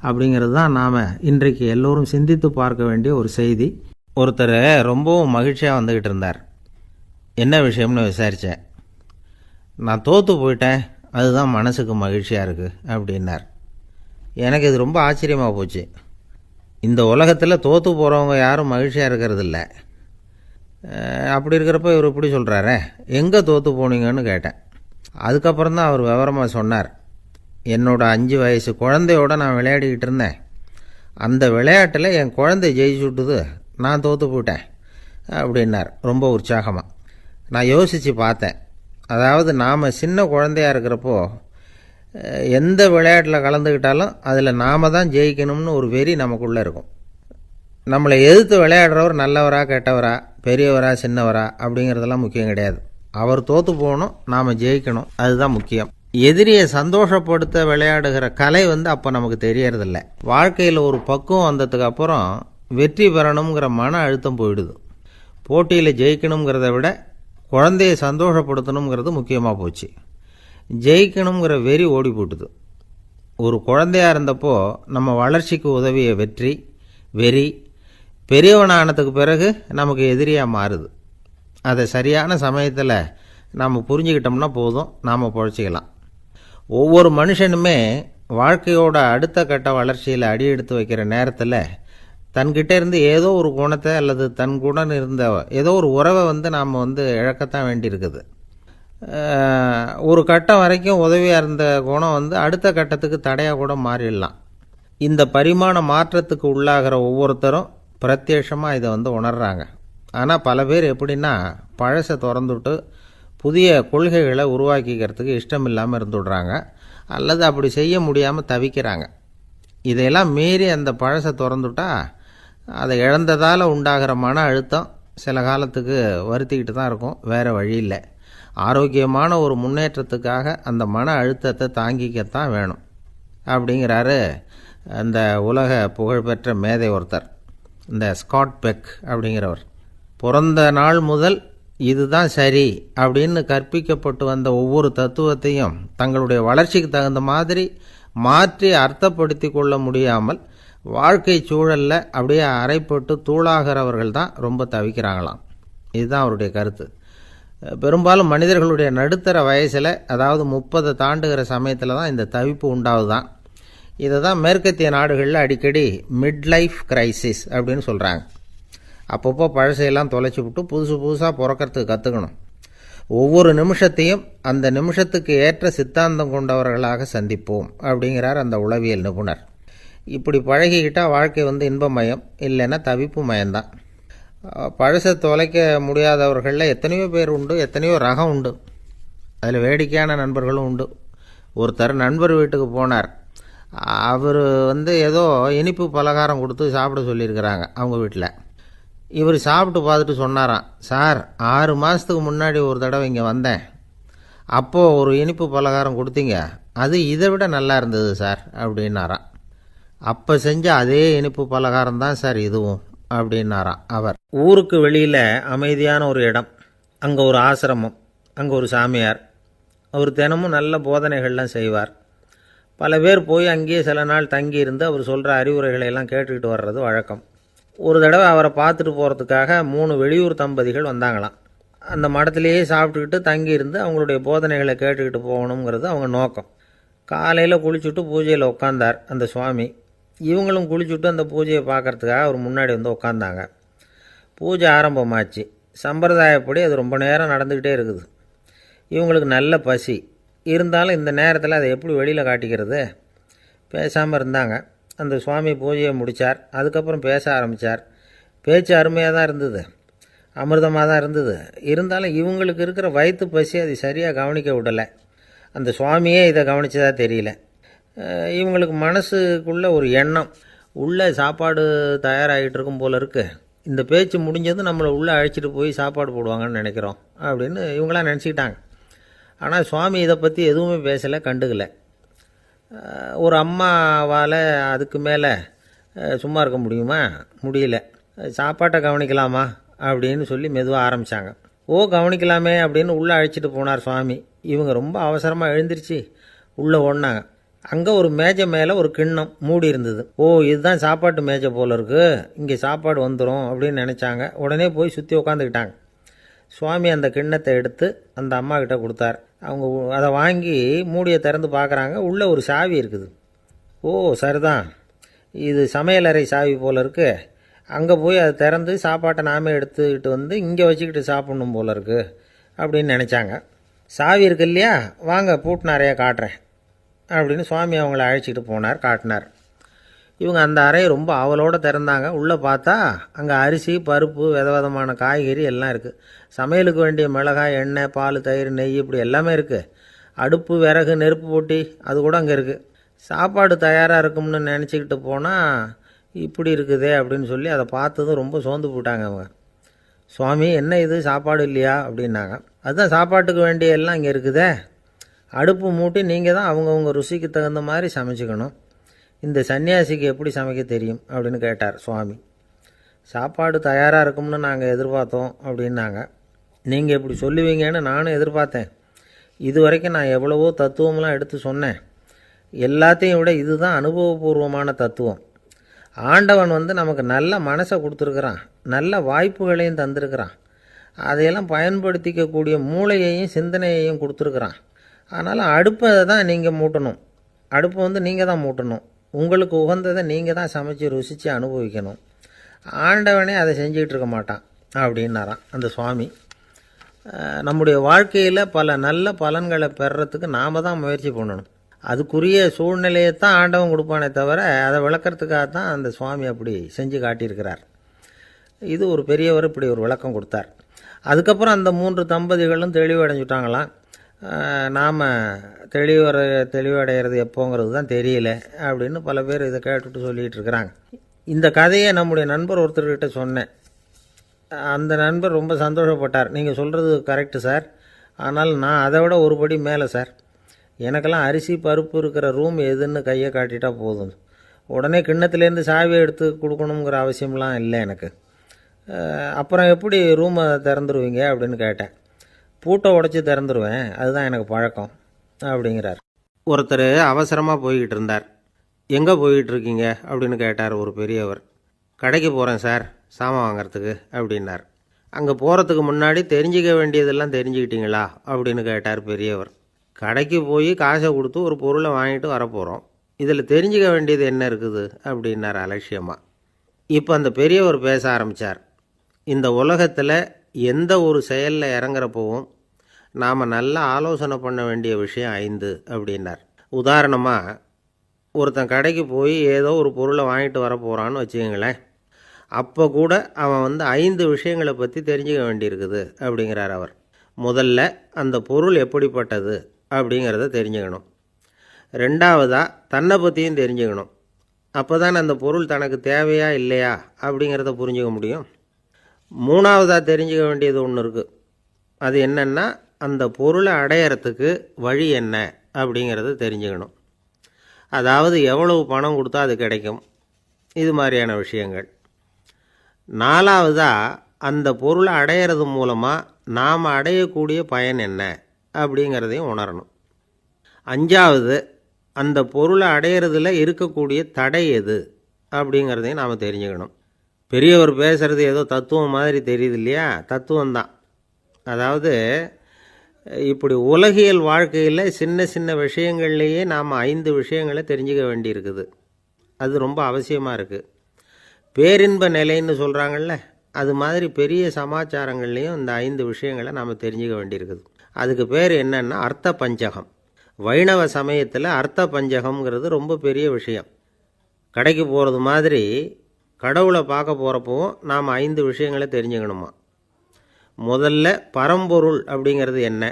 அப்படிங்கிறது தான் நாம் இன்றைக்கு எல்லோரும் சிந்தித்து பார்க்க வேண்டிய ஒரு செய்தி. ஒருத்தர் ரொம்பவும் மகிழ்ச்சியாக வந்துக்கிட்டு இருந்தார். என்ன விஷயம்னு விசாரித்தேன். நான் தோற்று போயிட்டேன், அதுதான் மனசுக்கு மகிழ்ச்சியாக இருக்குது அப்படின்னார். எனக்கு இது ரொம்ப ஆச்சரியமாக போச்சு. இந்த உலகத்தில் தோற்று போகிறவங்க யாரும் மகிழ்ச்சியாக இருக்கிறதில்ல. அப்படி இருக்கிறப்ப இவர் இப்படி சொல்கிறாரே, எங்கே தோற்று போனீங்கன்னு கேட்டேன். அதுக்கப்புறம் தான் அவர் விவரமாக சொன்னார். என்னோடய 5 வயசு குழந்தையோடு நான் விளையாடிக்கிட்டு இருந்தேன். அந்த விளையாட்டில் என் குழந்தை ஜெயிச்சு விட்டுது, நான் தோற்று போயிட்டேன் அப்படின்னார் ரொம்ப உற்சாகமாக. நான் யோசித்து பார்த்தேன். அதாவது நாம் சின்ன குழந்தையாக இருக்கிறப்போ எந்த விளையாட்டில் கலந்துக்கிட்டாலும் அதில் நாம் தான் ஜெயிக்கணும்னு ஒரு வெறி நமக்குள்ளே இருக்கும். நம்மளை எதிர்த்து விளையாடுறவர் நல்லவரா கெட்டவரா, பெரியவரா சின்னவரா அப்படிங்கிறதெல்லாம் முக்கியம் கிடையாது. அவர் தோற்று போகணும், நாம் ஜெயிக்கணும், அதுதான் முக்கியம். எதிரியை சந்தோஷப்படுத்த விளையாடுகிற கலை அப்போ நமக்கு தெரியறதில்ல. வாழ்க்கையில் ஒரு பக்குவம் வந்ததுக்கு அப்புறம் வெற்றி பெறணுங்கிற மன அழுத்தம் போயிடுது. போட்டியில் ஜெயிக்கணுங்கிறத விட குழந்தையை சந்தோஷப்படுத்தணுங்கிறது முக்கியமாக போச்சு. ஜெயிக்கணுங்கிற வெறி ஓடி போட்டுது. ஒரு குழந்தையாக இருந்தப்போ நம்ம வளர்ச்சிக்கு உதவிய வெறி பெரியவனானதுக்கு பிறகு நமக்கு எதிரியாக மாறுது. அதை சரியான சமயத்தில் நாம் புரிஞ்சுக்கிட்டோம்னா போதும், நாம் பொழைச்சிக்கலாம். ஒவ்வொரு மனுஷனுமே வாழ்க்கையோட அடுத்த கட்ட வளர்ச்சியில் அடி எடுத்து வைக்கிற நேரத்தில் தன்கிட்ட இருந்து ஏதோ ஒரு குணத்தை அல்லது தன் குணம் இருந்த ஏதோ ஒரு உறவை நாம் இழக்கத்தான் வேண்டியிருக்குது. ஒரு கட்டம் வரைக்கும் உதவியாக இருந்த குணம் அடுத்த கட்டத்துக்கு தடையாக கூட மாறிடலாம். இந்த பரிமாண மாற்றத்துக்கு உள்ளாகிற ஒவ்வொருத்தரும் பிரத்யட்சமாக இதை உணர்கிறாங்க. ஆனால் பல பேர் எப்படின்னா பழசை திறந்துவிட்டு புதிய கொள்கைகளை உருவாக்கிக்கிறதுக்கு இஷ்டம் இல்லாமல் இருந்துவிடுறாங்க, அல்லது அப்படி செய்ய முடியாமல் தவிக்கிறாங்க. இதையெல்லாம் மீறி அந்த பழசை திறந்துட்டா அதை இழந்ததால் உண்டாகிற மன அழுத்தம் சில காலத்துக்கு வருத்திக்கிட்டு தான் இருக்கும், வேறு வழி இல்லை. ஆரோக்கியமான ஒரு முன்னேற்றத்துக்காக அந்த மன அழுத்தத்தை தாங்கிக்கத்தான் வேணும் அப்படிங்கிறாரு அந்த உலக புகழ்பெற்ற மேதை ஒருத்தர், இந்த ஸ்காட் பெக் அப்படிங்கிறவர். பிறந்த நாள் முதல் இதுதான் சரி அப்படின்னு கற்பிக்கப்பட்டு வந்த ஒவ்வொரு தத்துவத்தையும் தங்களுடைய வளர்ச்சிக்கு தகுந்த மாதிரி மாற்றி அர்த்தப்படுத்தி கொள்ள முடியாமல் வாழ்க்கை சூழலில் அப்படியே அரைப்பட்டு தூளாகிறவர்கள் தான் ரொம்ப தவிக்கிறாங்களாம். இதுதான் அவருடைய கருத்து. பெரும்பாலும் மனிதர்களுடைய நடுத்தர வயசில், அதாவது 30 தாண்டுகிற சமயத்தில் தான் இந்த தவிப்பு உண்டாகுதான். இதை தான் மேற்கத்திய நாடுகளில் அடிக்கடி மிட் லைஃப் கிரைசிஸ் அப்படின்னு சொல்கிறாங்க. அப்பப்போ பழசையெல்லாம் தொலைச்சி விட்டு புதுசாக பிறக்கிறதுக்கு கற்றுக்கணும். ஒவ்வொரு நிமிஷத்தையும் அந்த நிமிஷத்துக்கு ஏற்ற சித்தாந்தம் கொண்டவர்களாக சந்திப்போம் அப்படிங்கிறார் அந்த உளவியல் நிபுணர். இப்படி பழகிக்கிட்டால் வாழ்க்கை இன்பமயம், இல்லைன்னா தவிப்பு மயம்தான். பழசை தொலைக்க முடியாதவர்களில் எத்தனையோ பேர் உண்டு, எத்தனையோ ரகம் உண்டு. அதில் வேடிக்கையான நண்பர்களும் உண்டு. ஒருத்தர் நண்பர் வீட்டுக்கு போனார். அவர் ஏதோ இனிப்பு பலகாரம் கொடுத்து சாப்பிட சொல்லியிருக்கிறாங்க அவங்க வீட்டில். இவர் சாப்பிட்டு பார்த்துட்டு சொன்னாராம், சார் 6 மாதத்துக்கு முன்னாடி ஒரு தடவை இங்கே வந்தேன், அப்போது ஒரு இனிப்பு பலகாரம் கொடுத்தீங்க, அது இதை விட நல்லா இருந்தது சார் அப்படின்னாராம். அப்போ செஞ்ச அதே இனிப்பு பலகாரம் தான் சார் இதுவும் அப்படின்னாராம் அவர். ஊருக்கு வெளியில் அமைதியான ஒரு இடம், அங்கே ஒரு ஆசிரமம், அங்கே ஒரு சாமியார். அவர் தினமும் நல்ல போதனைகள்லாம் செய்வார். பல பேர் போய் அங்கேயே சில நாள் தங்கி இருந்து அவர் சொல்கிற அறிவுரைகளை எல்லாம் கேட்டுக்கிட்டு வர்றது வழக்கம். ஒரு தடவை அவரை பார்த்துட்டு போகிறதுக்காக 3 வெளியூர் தம்பதிகள் வந்தாங்களாம். அந்த மடத்திலேயே சாப்பிட்டுக்கிட்டு தங்கி இருந்து அவங்களுடைய போதனைகளை கேட்டுக்கிட்டு போகணுங்கிறது அவங்க நோக்கம். காலையில் குளிச்சுட்டு பூஜையில் உட்காந்தார் அந்த சுவாமி. இவங்களும் குளிச்சுட்டு அந்த பூஜையை பார்க்குறதுக்காக அவர் முன்னாடி உட்காந்தாங்க. பூஜை ஆரம்பமாச்சு. சம்பிரதாயப்படி அது ரொம்ப நேரம் நடந்துக்கிட்டே இருக்குது. இவங்களுக்கு நல்ல பசி இருந்தாலும் இந்த நேரத்தில் அதை எப்படி வெளியில் காட்டிக்கிறது? பேசாமல் இருந்தாங்க. அந்த சுவாமி பூஜையை முடித்தார். அதுக்கப்புறம் பேச ஆரம்பித்தார். பேச்சு அருமையாக தான் இருந்தது, அமிர்தமாக தான் இருந்தது. இருந்தாலும் இவங்களுக்கு இருக்கிற வயிற்று பசி அது சரியாக கவனிக்க விடலை. அந்த சுவாமியே இதை கவனித்ததா தெரியல. இவங்களுக்கு மனசுக்குள்ளே ஒரு எண்ணம், உள்ளே சாப்பாடு தயாராகிட்டு இருக்கும் போல இருக்குது, இந்த பேச்சு முடிஞ்சது நம்மளை உள்ளே அழைச்சிட்டு போய் சாப்பாடு போடுவாங்கன்னு நினைக்கிறோம் அப்படின்னு இவங்களாம் நினச்சிக்கிட்டாங்க. ஆனால் சுவாமி இதை பற்றி எதுவுமே பேசலை, கண்டுக்கலை. ஒரு அம்மாவால் அதுக்கு மேலே சும்மா இருக்க முடியுமா? முடியல. சாப்பாட்டை கவனிக்கலாமா அப்படின்னு சொல்லி மெதுவாக ஆரம்பித்தாங்க. கவனிக்கலாமே அப்படின்னு உள்ளே அழைச்சிட்டு போனார் சுவாமி. இவங்க ரொம்ப அவசரமாக எழுந்திருச்சு உள்ளே ஓடினாங்க. அங்கே ஒரு மேஜை மேலே ஒரு கிண்ணம் மூடி இருந்தது. இதுதான் சாப்பாட்டு மேஜை போல இருக்குது, இங்கே சாப்பாடு வந்துடும் அப்படின்னு நினச்சாங்க. உடனே போய் சுற்றி உட்காந்துக்கிட்டாங்க. சுவாமி அந்த கிண்ணத்தை எடுத்து அந்த அம்மா கிட்ட கொடுத்தார். அவங்க அதை வாங்கி மூடியை திறந்து பார்க்குறாங்க. உள்ளே ஒரு சாவி இருக்குது. சரிதான், இது சமையலறை சாவி போல் இருக்குது, அங்கே போய் அதை திறந்து சாப்பாட்டை நாமே எடுத்துக்கிட்டு இங்கே வச்சுக்கிட்டு சாப்பிட்ணும் போல இருக்குது அப்படின்னு நினச்சாங்க. சாவி இருக்கு இல்லையா, வாங்க பூட்டு நிறையா காட்டுறேன் அப்படின்னு சுவாமி அவங்கள அழைச்சிட்டு போனார், காட்டினார். இவங்க அந்த அறையை ரொம்ப ஆவலோடு திறந்தாங்க. உள்ளே பார்த்தா அங்கே அரிசி, பருப்பு, விதவிதமான காய்கறி எல்லாம் இருக்குது. சமையலுக்கு வேண்டிய மிளகாய், எண்ணெய், பால், தயிர், நெய் இப்படி எல்லாமே இருக்குது. அடுப்பு, விறகு, நெருப்பு போட்டி அது கூட அங்கே இருக்குது. சாப்பாடு தயாராக இருக்கும்னு நினச்சிக்கிட்டு போனால் இப்படி இருக்குதே அப்படின்னு சொல்லி அதை பார்த்ததும் ரொம்ப சோர்ந்து போட்டாங்க அவங்க. சுவாமி, என்ன இது சாப்பாடு இல்லையா அப்படின்னாங்க. அதுதான் சாப்பாட்டுக்கு வேண்டிய எல்லாம் இங்கே இருக்குதே, அடுப்பு மூட்டி நீங்கள் தான் அவங்கவுங்க ருசிக்கு தகுந்த மாதிரி சமைச்சிக்கணும், இந்த சன்னியாசிக்கு எப்படி சமைக்க தெரியும் அப்படின்னு கேட்டார் சுவாமி. சாப்பாடு தயாராக இருக்கும்னு நாங்கள் எதிர்பார்த்தோம் அப்படின்னாங்க. நீங்கள் இப்படி சொல்லுவீங்கன்னு நானும் எதிர்பார்த்தேன். இது வரைக்கும் நான் எவ்வளவோ தத்துவம்லாம் எடுத்து சொன்னேன். எல்லாத்தையும் விட இதுதான் அனுபவபூர்வமான தத்துவம். ஆண்டவன் நமக்கு நல்ல மனசை கொடுத்துருக்குறான், நல்ல வாய்ப்புகளையும் தந்திருக்கிறான், அதையெல்லாம் பயன்படுத்திக்கக்கூடிய மூளையையும் சிந்தனையையும் கொடுத்துருக்குறான். அதனால் அடுப்பை தான் நீங்கள் மூட்டணும், அடுப்பை நீங்கள் தான் மூட்டணும், உங்களுக்கு உகந்ததை நீங்கள் தான் சமைச்சு ருசித்து அனுபவிக்கணும். ஆண்டவனே அதை செஞ்சுக்கிட்டு இருக்க மாட்டான் அப்படின்னாராம் அந்த சுவாமி. நம்முடைய வாழ்க்கையில் பல நல்ல பலன்களை பெறுறதுக்கு நாம் தான் முயற்சி பண்ணணும். அதுக்குரிய சூழ்நிலையை தான் ஆண்டவன் கொடுப்பானே தவிர அதை விளக்கிறதுக்காக தான் அந்த சுவாமி அப்படி செஞ்சு காட்டியிருக்கிறார். இது ஒரு பெரியவர் இப்படி ஒரு விளக்கம் கொடுத்தார். அதுக்கப்புறம் அந்த 3 தம்பதிகளும் தெளிவடைஞ்சுட்டாங்களாம். நாம் தெளிவடைகிறது எப்போங்கிறது தான் தெரியல அப்படின்னு பல பேர் இதை கேட்டுட்டு சொல்லிகிட்டு இருக்கிறாங்க. இந்த கதையை நம்முடைய நண்பர் ஒருத்தர்கிட்ட சொன்னேன். அந்த நண்பர் ரொம்ப சந்தோஷப்பட்டார். நீங்கள் சொல்கிறது கரெக்டு சார், ஆனால் நான் அதை விட ஒரு படி மேலே சார். எனக்கெல்லாம் அரிசி பருப்பு இருக்கிற ரூம் எதுன்னு கையை காட்டிட்டா போதும், உடனே கிண்ணத்துலேருந்து சாவியை எடுத்து கொடுக்கணுங்கிற அவசியம்லாம் இல்லை எனக்கு. அப்புறம் எப்படி ரூமை திறந்துருவீங்க அப்படின்னு கேட்டேன். பூட்டை உடச்சி திறந்துருவேன், அதுதான் எனக்கு பழக்கம் அப்படிங்கிறார். ஒருத்தர் அவசரமாக போய்கிட்டு இருந்தார். எங்கே போய்கிட்டு இருக்கீங்க அப்படின்னு கேட்டார் ஒரு பெரியவர். கடைக்கு போகிறேன் சார், சாமான் வாங்கிறதுக்கு அப்படின்னார். அங்கே போகிறதுக்கு முன்னாடி தெரிஞ்சிக்க வேண்டியதெல்லாம் தெரிஞ்சுக்கிட்டீங்களா அப்படின்னு கேட்டார் பெரியவர். கடைக்கு போய் காசை கொடுத்து ஒரு பொருளை வாங்கிட்டு வரப்போகிறோம், இதில் தெரிஞ்சிக்க வேண்டியது என்ன இருக்குது அப்படின்னார் அலட்சியமாக. இப்போ அந்த பெரியவர் பேச ஆரம்பித்தார். இந்த உலகத்தில் எந்த ஒரு செயலில் இறங்குறப்பவும் நாம் நல்லா ஆலோசனை பண்ண வேண்டிய விஷயம் 5 அப்படின்னார். உதாரணமாக, ஒருத்தன் கடைக்கு போய் ஏதோ ஒரு பொருளை வாங்கிட்டு வர போகிறான்னு வச்சுக்கங்களேன். அப்போ கூட அவன் 5 விஷயங்களை பற்றி தெரிஞ்சுக்க வேண்டியிருக்குது அப்படிங்கிறார் அவர். முதல்ல அந்த பொருள் எப்படிப்பட்டது அப்படிங்கிறத தெரிஞ்சுக்கணும். ரெண்டாவதாக தன்னை பற்றியும் தெரிஞ்சுக்கணும். அப்போ தான் அந்த பொருள் தனக்கு தேவையா இல்லையா அப்படிங்கிறத புரிஞ்சுக்க முடியும். மூணாவதாக தெரிஞ்சுக்க வேண்டியது ஒன்று இருக்குது. அது என்னென்னா, அந்த பொருளை அடையிறதுக்கு வழி என்ன அப்படிங்கிறத தெரிஞ்சுக்கணும். அதாவது எவ்வளவு பணம் கொடுத்தா அது கிடைக்கும், இது மாதிரியான விஷயங்கள். நாலாவதாக அந்த பொருளை அடையிறது மூலமாக நாம் அடையக்கூடிய பயன் என்ன அப்படிங்கிறதையும் உணரணும். அஞ்சாவது, அந்த பொருளை அடையிறதுல இருக்கக்கூடிய தடை எது அப்படிங்கிறதையும் நாம் தெரிஞ்சுக்கணும். பெரியவர் பேசுகிறது ஏதோ தத்துவம் மாதிரி தெரியுது இல்லையா? தத்துவம்தான். அதாவது இப்படி உலகியல் வாழ்க்கையில் சின்ன சின்ன விஷயங்கள்லேயே நாம் 5 விஷயங்களை தெரிஞ்சுக்க வேண்டியிருக்குது. அது ரொம்ப அவசியமாக இருக்குது. பேரின்ப நிலைன்னு சொல்கிறாங்கள்ல, அது மாதிரி பெரிய சமாச்சாரங்கள்லேயும் இந்த 5 விஷயங்களை நாம் தெரிஞ்சுக்க வேண்டியிருக்குது. அதுக்கு பேர் என்னன்னா அர்த்த பஞ்சகம். வைணவ சமயத்தில் அர்த்த பஞ்சகம்ங்கிறது ரொம்ப பெரிய விஷயம். கடைக்கு போகிறது மாதிரி கடவுளை பார்க்க போகிறப்பவும் நாம் 5 விஷயங்களை தெரிஞ்சுக்கணுமா. முதல்ல பரம்பொருள் அப்படிங்கிறது என்ன,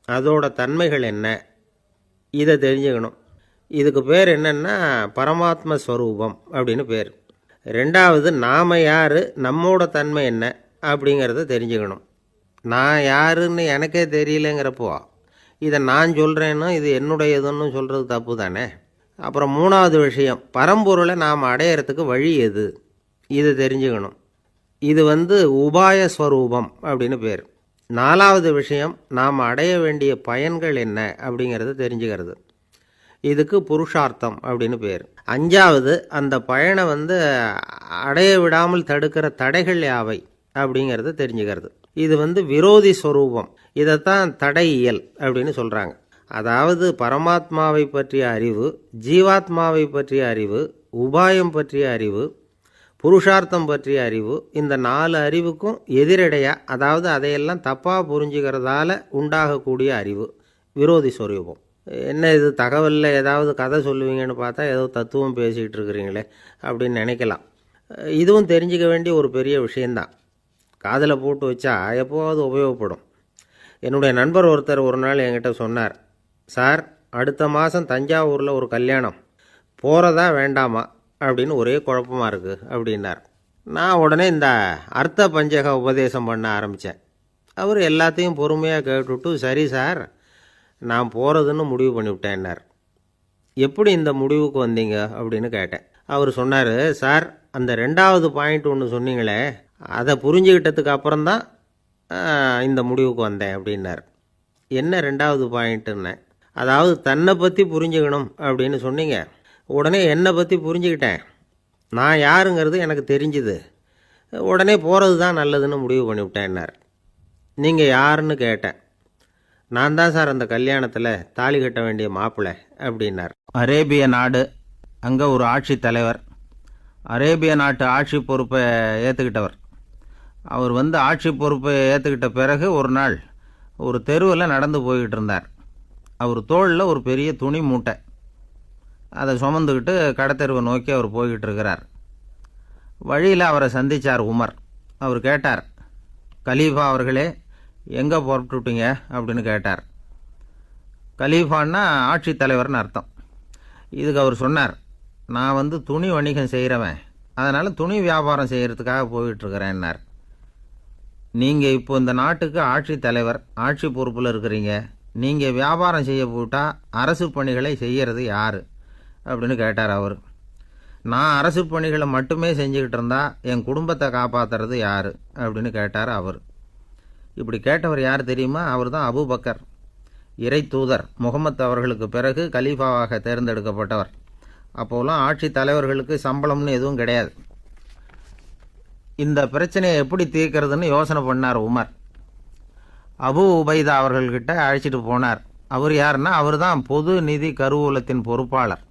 அதோட தன்மைகள் என்ன, இதை தெரிஞ்சுக்கணும். இதுக்கு பேர் என்னென்னா பரமாத்ம ஸ்வரூபம் அப்படின்னு பேர். ரெண்டாவது, நாம் யார், நம்மோட தன்மை என்ன அப்படிங்கிறத தெரிஞ்சுக்கணும். நான் யாருன்னு எனக்கே தெரியலங்கிறப்போ இதை நான் சொல்கிறேன்னு இது என்னுடையதுன்னு சொல்கிறது தப்பு தானே. அப்புறம் மூணாவது விஷயம், பரம்பொருளை நாம் அடையிறதுக்கு வழி எது, இதை தெரிஞ்சுக்கணும். இது உபாய ஸ்வரூபம் அப்படின்னு பேர். நாலாவது விஷயம், நாம் அடைய வேண்டிய பயன்கள் என்ன அப்படிங்கிறத தெரிஞ்சுக்கிறது. இதுக்கு புருஷார்த்தம் அப்படின்னு பேர். அஞ்சாவது, அந்த பயனை அடைய விடாமல் தடுக்கிற தடைகள் யாவை அப்படிங்கிறத தெரிஞ்சுக்கிறது. இது விரோதி ஸ்வரூபம். இதைத்தான் தடையியல் அப்படின்னு சொல்கிறாங்க. அதாவது பரமாத்மாவை பற்றிய அறிவு, ஜீவாத்மாவை பற்றிய அறிவு, உபாயம் பற்றிய அறிவு, புருஷார்த்தம் பற்றிய அறிவு, இந்த 4 அறிவுக்கும் எதிரடையாக, அதாவது அதையெல்லாம் தப்பாக புரிஞ்சுக்கிறதால உண்டாகக்கூடிய அறிவு விரோதி ஸ்வரூபம். என்ன இது தகவலில் ஏதாவது கதை சொல்லுவீங்கன்னு பார்த்தா ஏதோ தத்துவம் பேசிக்கிட்டு இருக்கிறீங்களே அப்படின்னு நினைக்கலாம். இதுவும் தெரிஞ்சிக்க வேண்டிய ஒரு பெரிய விஷயந்தான். காதில் போட்டு வச்சா எப்போவாவது உபயோகப்படும். என்னுடைய நண்பர் ஒருத்தர் ஒரு நாள் என்கிட்ட சொன்னார், சார், அடுத்த மாதம் தஞ்சாவூரில் ஒரு கல்யாணம், போகிறதா வேண்டாமா அப்படின்னு ஒரே குழப்பமாக இருக்குது அப்படின்னார். நான் உடனே இந்த அர்த்த பஞ்சக உபதேசம் பண்ண ஆரம்பித்தேன். அவர் எல்லாத்தையும் பொறுமையாக கேட்டுவிட்டு, சரி சார், நான் போகிறதுன்னு முடிவு பண்ணிவிட்டேன்னார். எப்படி இந்த முடிவுக்கு வந்தீங்க அப்படின்னு கேட்டேன். அவர் சொன்னார், சார், அந்த 2வது பாயிண்ட் ஒன்று சொன்னீங்களே, அதை புரிஞ்சுக்கிட்டதுக்கு அப்புறம்தான் இந்த முடிவுக்கு வந்தேன் அப்படின்னார். என்ன 2வது பாயிண்ட்டுன்னு? அதாவது தன்னை பற்றி புரிஞ்சுக்கணும் அப்படின்னு சொன்னீங்க. உடனே என்னை பற்றி புரிஞ்சுக்கிட்டேன், நான் யாருங்கிறது எனக்கு தெரிஞ்சுது, உடனே போகிறது தான் நல்லதுன்னு முடிவு பண்ணிவிட்டேன்னார். நீங்கள் யாருன்னு கேட்டேன். நான் தான் சார் அந்த கல்யாணத்தில் தாலி கட்ட வேண்டிய மாப்பிள்ளை அப்படின்னார். அரேபிய நாடு, அங்கே ஒரு ஆட்சி தலைவர், அரேபிய நாட்டு ஆட்சி பொறுப்பை ஏற்றுக்கிட்டவர். அவர் ஆட்சி பொறுப்பை ஏற்றுக்கிட்ட பிறகு ஒரு நாள் ஒரு தெருவில் நடந்து போய்கிட்டு இருந்தார். அவர் தோளில் ஒரு பெரிய துணி மூட்டை, அதை சுமந்துக்கிட்டு கடத்தெருவை நோக்கி அவர் போய்கிட்டு இருக்கிறார். வழியில் அவரை சந்தித்தார் உமர். அவர் கேட்டார், கலீஃபா அவர்களே எங்கே புறப்பட்டுட்டீங்க அப்படின்னு கேட்டார். கலீஃபான்னா ஆட்சித்தலைவர்னு அர்த்தம். இதுக்கு அவர் சொன்னார், நான் துணி வணிகம் செய்கிறவன், அதனால் துணி வியாபாரம் செய்கிறதுக்காக போயிட்டுருக்கிறேன்னார். நீங்கள் இப்போ இந்த நாட்டுக்கு ஆட்சித்தலைவர், ஆட்சி பொறுப்பில் இருக்கிறீங்க, நீங்கள் வியாபாரம் செய்ய போட்டால் அரசு பணிகளை செய்கிறது யார் அப்படின்னு கேட்டார் அவர். நான் அரசு பணிகளை மட்டுமே செஞ்சுக்கிட்டு இருந்தா என் குடும்பத்தை காப்பாற்றுறது யார் அப்படின்னு கேட்டார் அவர். இப்படி கேட்டவர் யார் தெரியுமா? அவர் தான் அபூபக்கர், இறை தூதர் முகமது அவர்களுக்கு பிறகு கலீஃபாவாக தேர்ந்தெடுக்கப்பட்டவர். அப்போலாம் ஆட்சி தலைவர்களுக்கு சம்பளம்னு எதுவும் கிடையாது. இந்த பிரச்சனையை எப்படி தீர்க்கிறதுன்னு யோசனை பண்ணார் உமர். அபு உபைதா அவர்கள்கிட்ட அழைச்சிட்டு போனார். அவர் யாருன்னா, அவர் தான் பொது நிதி கருவூலத்தின் பொறுப்பாளர்.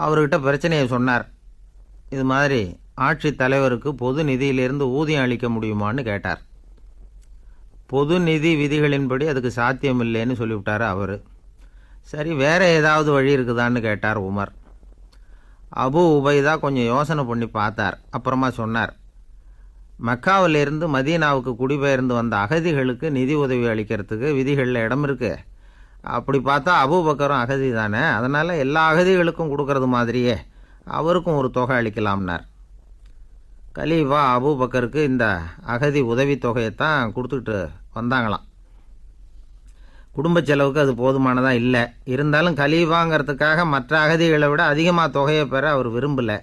அவர்கிட்ட பிரச்சனையை சொன்னார். இது மாதிரி ஆட்சி தலைவருக்கு பொது நிதியிலிருந்து ஊதியம் அளிக்க முடியுமான்னு கேட்டார். பொது நிதி விதிகளின்படி அதுக்கு சாத்தியம் இல்லைன்னு சொல்லிவிட்டார் அவர். சரி, வேற ஏதாவது வழி இருக்குதான்னு கேட்டார் உமர். அபு உபைதா கொஞ்சம் யோசனை பண்ணி பார்த்தார். அப்புறமா சொன்னார், மக்காவிலிருந்து மதீனாவுக்கு குடிபெயர்ந்து வந்த அகதிகளுக்கு நிதி உதவி அளிக்கிறதுக்கு விதிகளில் இடம் இருக்கு. அப்படி பார்த்தா அபூபக்கரும் அகதி தானே, அதனால் எல்லா அகதிகளுக்கும் கொடுக்கறது மாதிரியே அவருக்கும் ஒரு தொகை அளிக்கலாம்னார். கலீஃபா அபூபக்கருக்கு இந்த அகதி உதவி தொகையைத்தான் கொடுத்துக்கிட்டு வந்தாங்களாம். குடும்ப செலவுக்கு அது போதுமானதாக இல்லை. இருந்தாலும் கலீஃபாங்கிறதுக்காக மற்ற அகதிகளை விட அதிகமாக தொகையை பெற அவர் விரும்பலை.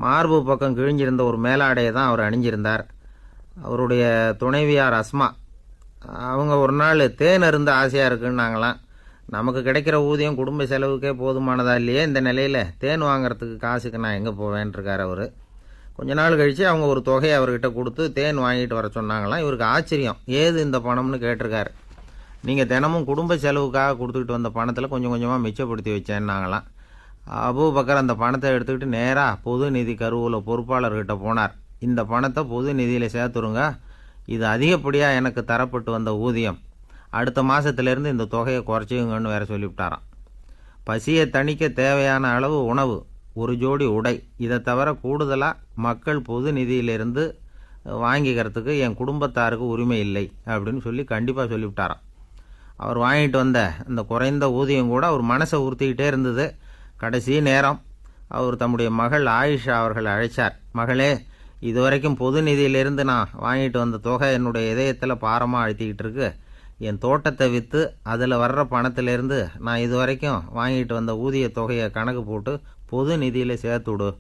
மார்பு பக்கம் கிழிஞ்சிருந்த ஒரு மேலாடையை தான் அவர் அணிஞ்சிருந்தார். அவருடைய துணைவியார் அஸ்மா, அவங்க ஒரு நாள் தேன் அருந்த ஆசையாக இருக்குன்னாங்களாம். நமக்கு கிடைக்கிற ஊதியம் குடும்ப செலவுக்கே போதுமானதா இல்லையே, இந்த நிலையில் தேன் வாங்கிறதுக்கு காசுக்கு நான் எங்கே போவேன்ருக்கார் அவர். கொஞ்ச நாள் கழித்து அவங்க ஒரு தொகையை அவர்கிட்ட கொடுத்து தேன் வாங்கிட்டு வர சொன்னாங்களாம். இவருக்கு ஆச்சரியம், ஏது இந்த பணம்னு கேட்டிருக்காரு. நீங்கள் தினமும் குடும்ப செலவுக்காக கொடுத்துக்கிட்டு வந்த பணத்தில் கொஞ்சம் கொஞ்சமாக மிச்சப்படுத்தி வச்சேன்னாங்களாம். அபூபக்கர் அந்த பணத்தை எடுத்துக்கிட்டு நேராக பொது நிதி கருவூல பொறுப்பாளர்கிட்ட போனார். இந்த பணத்தை பொது நிதியில் சேர்த்துருங்க, இது அதிகப்படியாக எனக்கு தரப்பட்டு வந்த ஊதியம், அடுத்த மாதத்துலேருந்து இந்த தொகையை குறைச்சிங்கன்னு வேற சொல்லிவிட்டாராம். பசியை தணிக்க தேவையான அளவு உணவு, ஒரு ஜோடி உடை, இதை தவிர கூடுதலாக மக்கள் பொது நிதியிலிருந்து வாங்கிக்கிறதுக்கு என் குடும்பத்தாருக்கு உரிமை இல்லை அப்படின்னு சொல்லி கண்டிப்பாக சொல்லிவிட்டாராம். அவர் வாங்கிட்டு வந்த அந்த குறைந்த ஊதியம் கூட அவர் மனசை உறுத்திக்கிட்டே இருந்தது. கடைசி நேரம் அவர் தம்முடைய மகள் ஆயிஷா அவர்களை அழைச்சார். மகளே, இதுவரைக்கும் பொது நிதியிலிருந்து நான் வாங்கிட்டு வந்த தொகை என்னுடைய இதயத்தில் பாரமாக அழுத்திக்கிட்டு இருக்கு. என் தோட்டத்தை விற்று அதில் வர்ற பணத்திலேருந்து நான் இதுவரைக்கும் வாங்கிட்டு வந்த ஊதிய தொகையை கணக்கு போட்டு பொது நிதியில் சேர்த்து விடு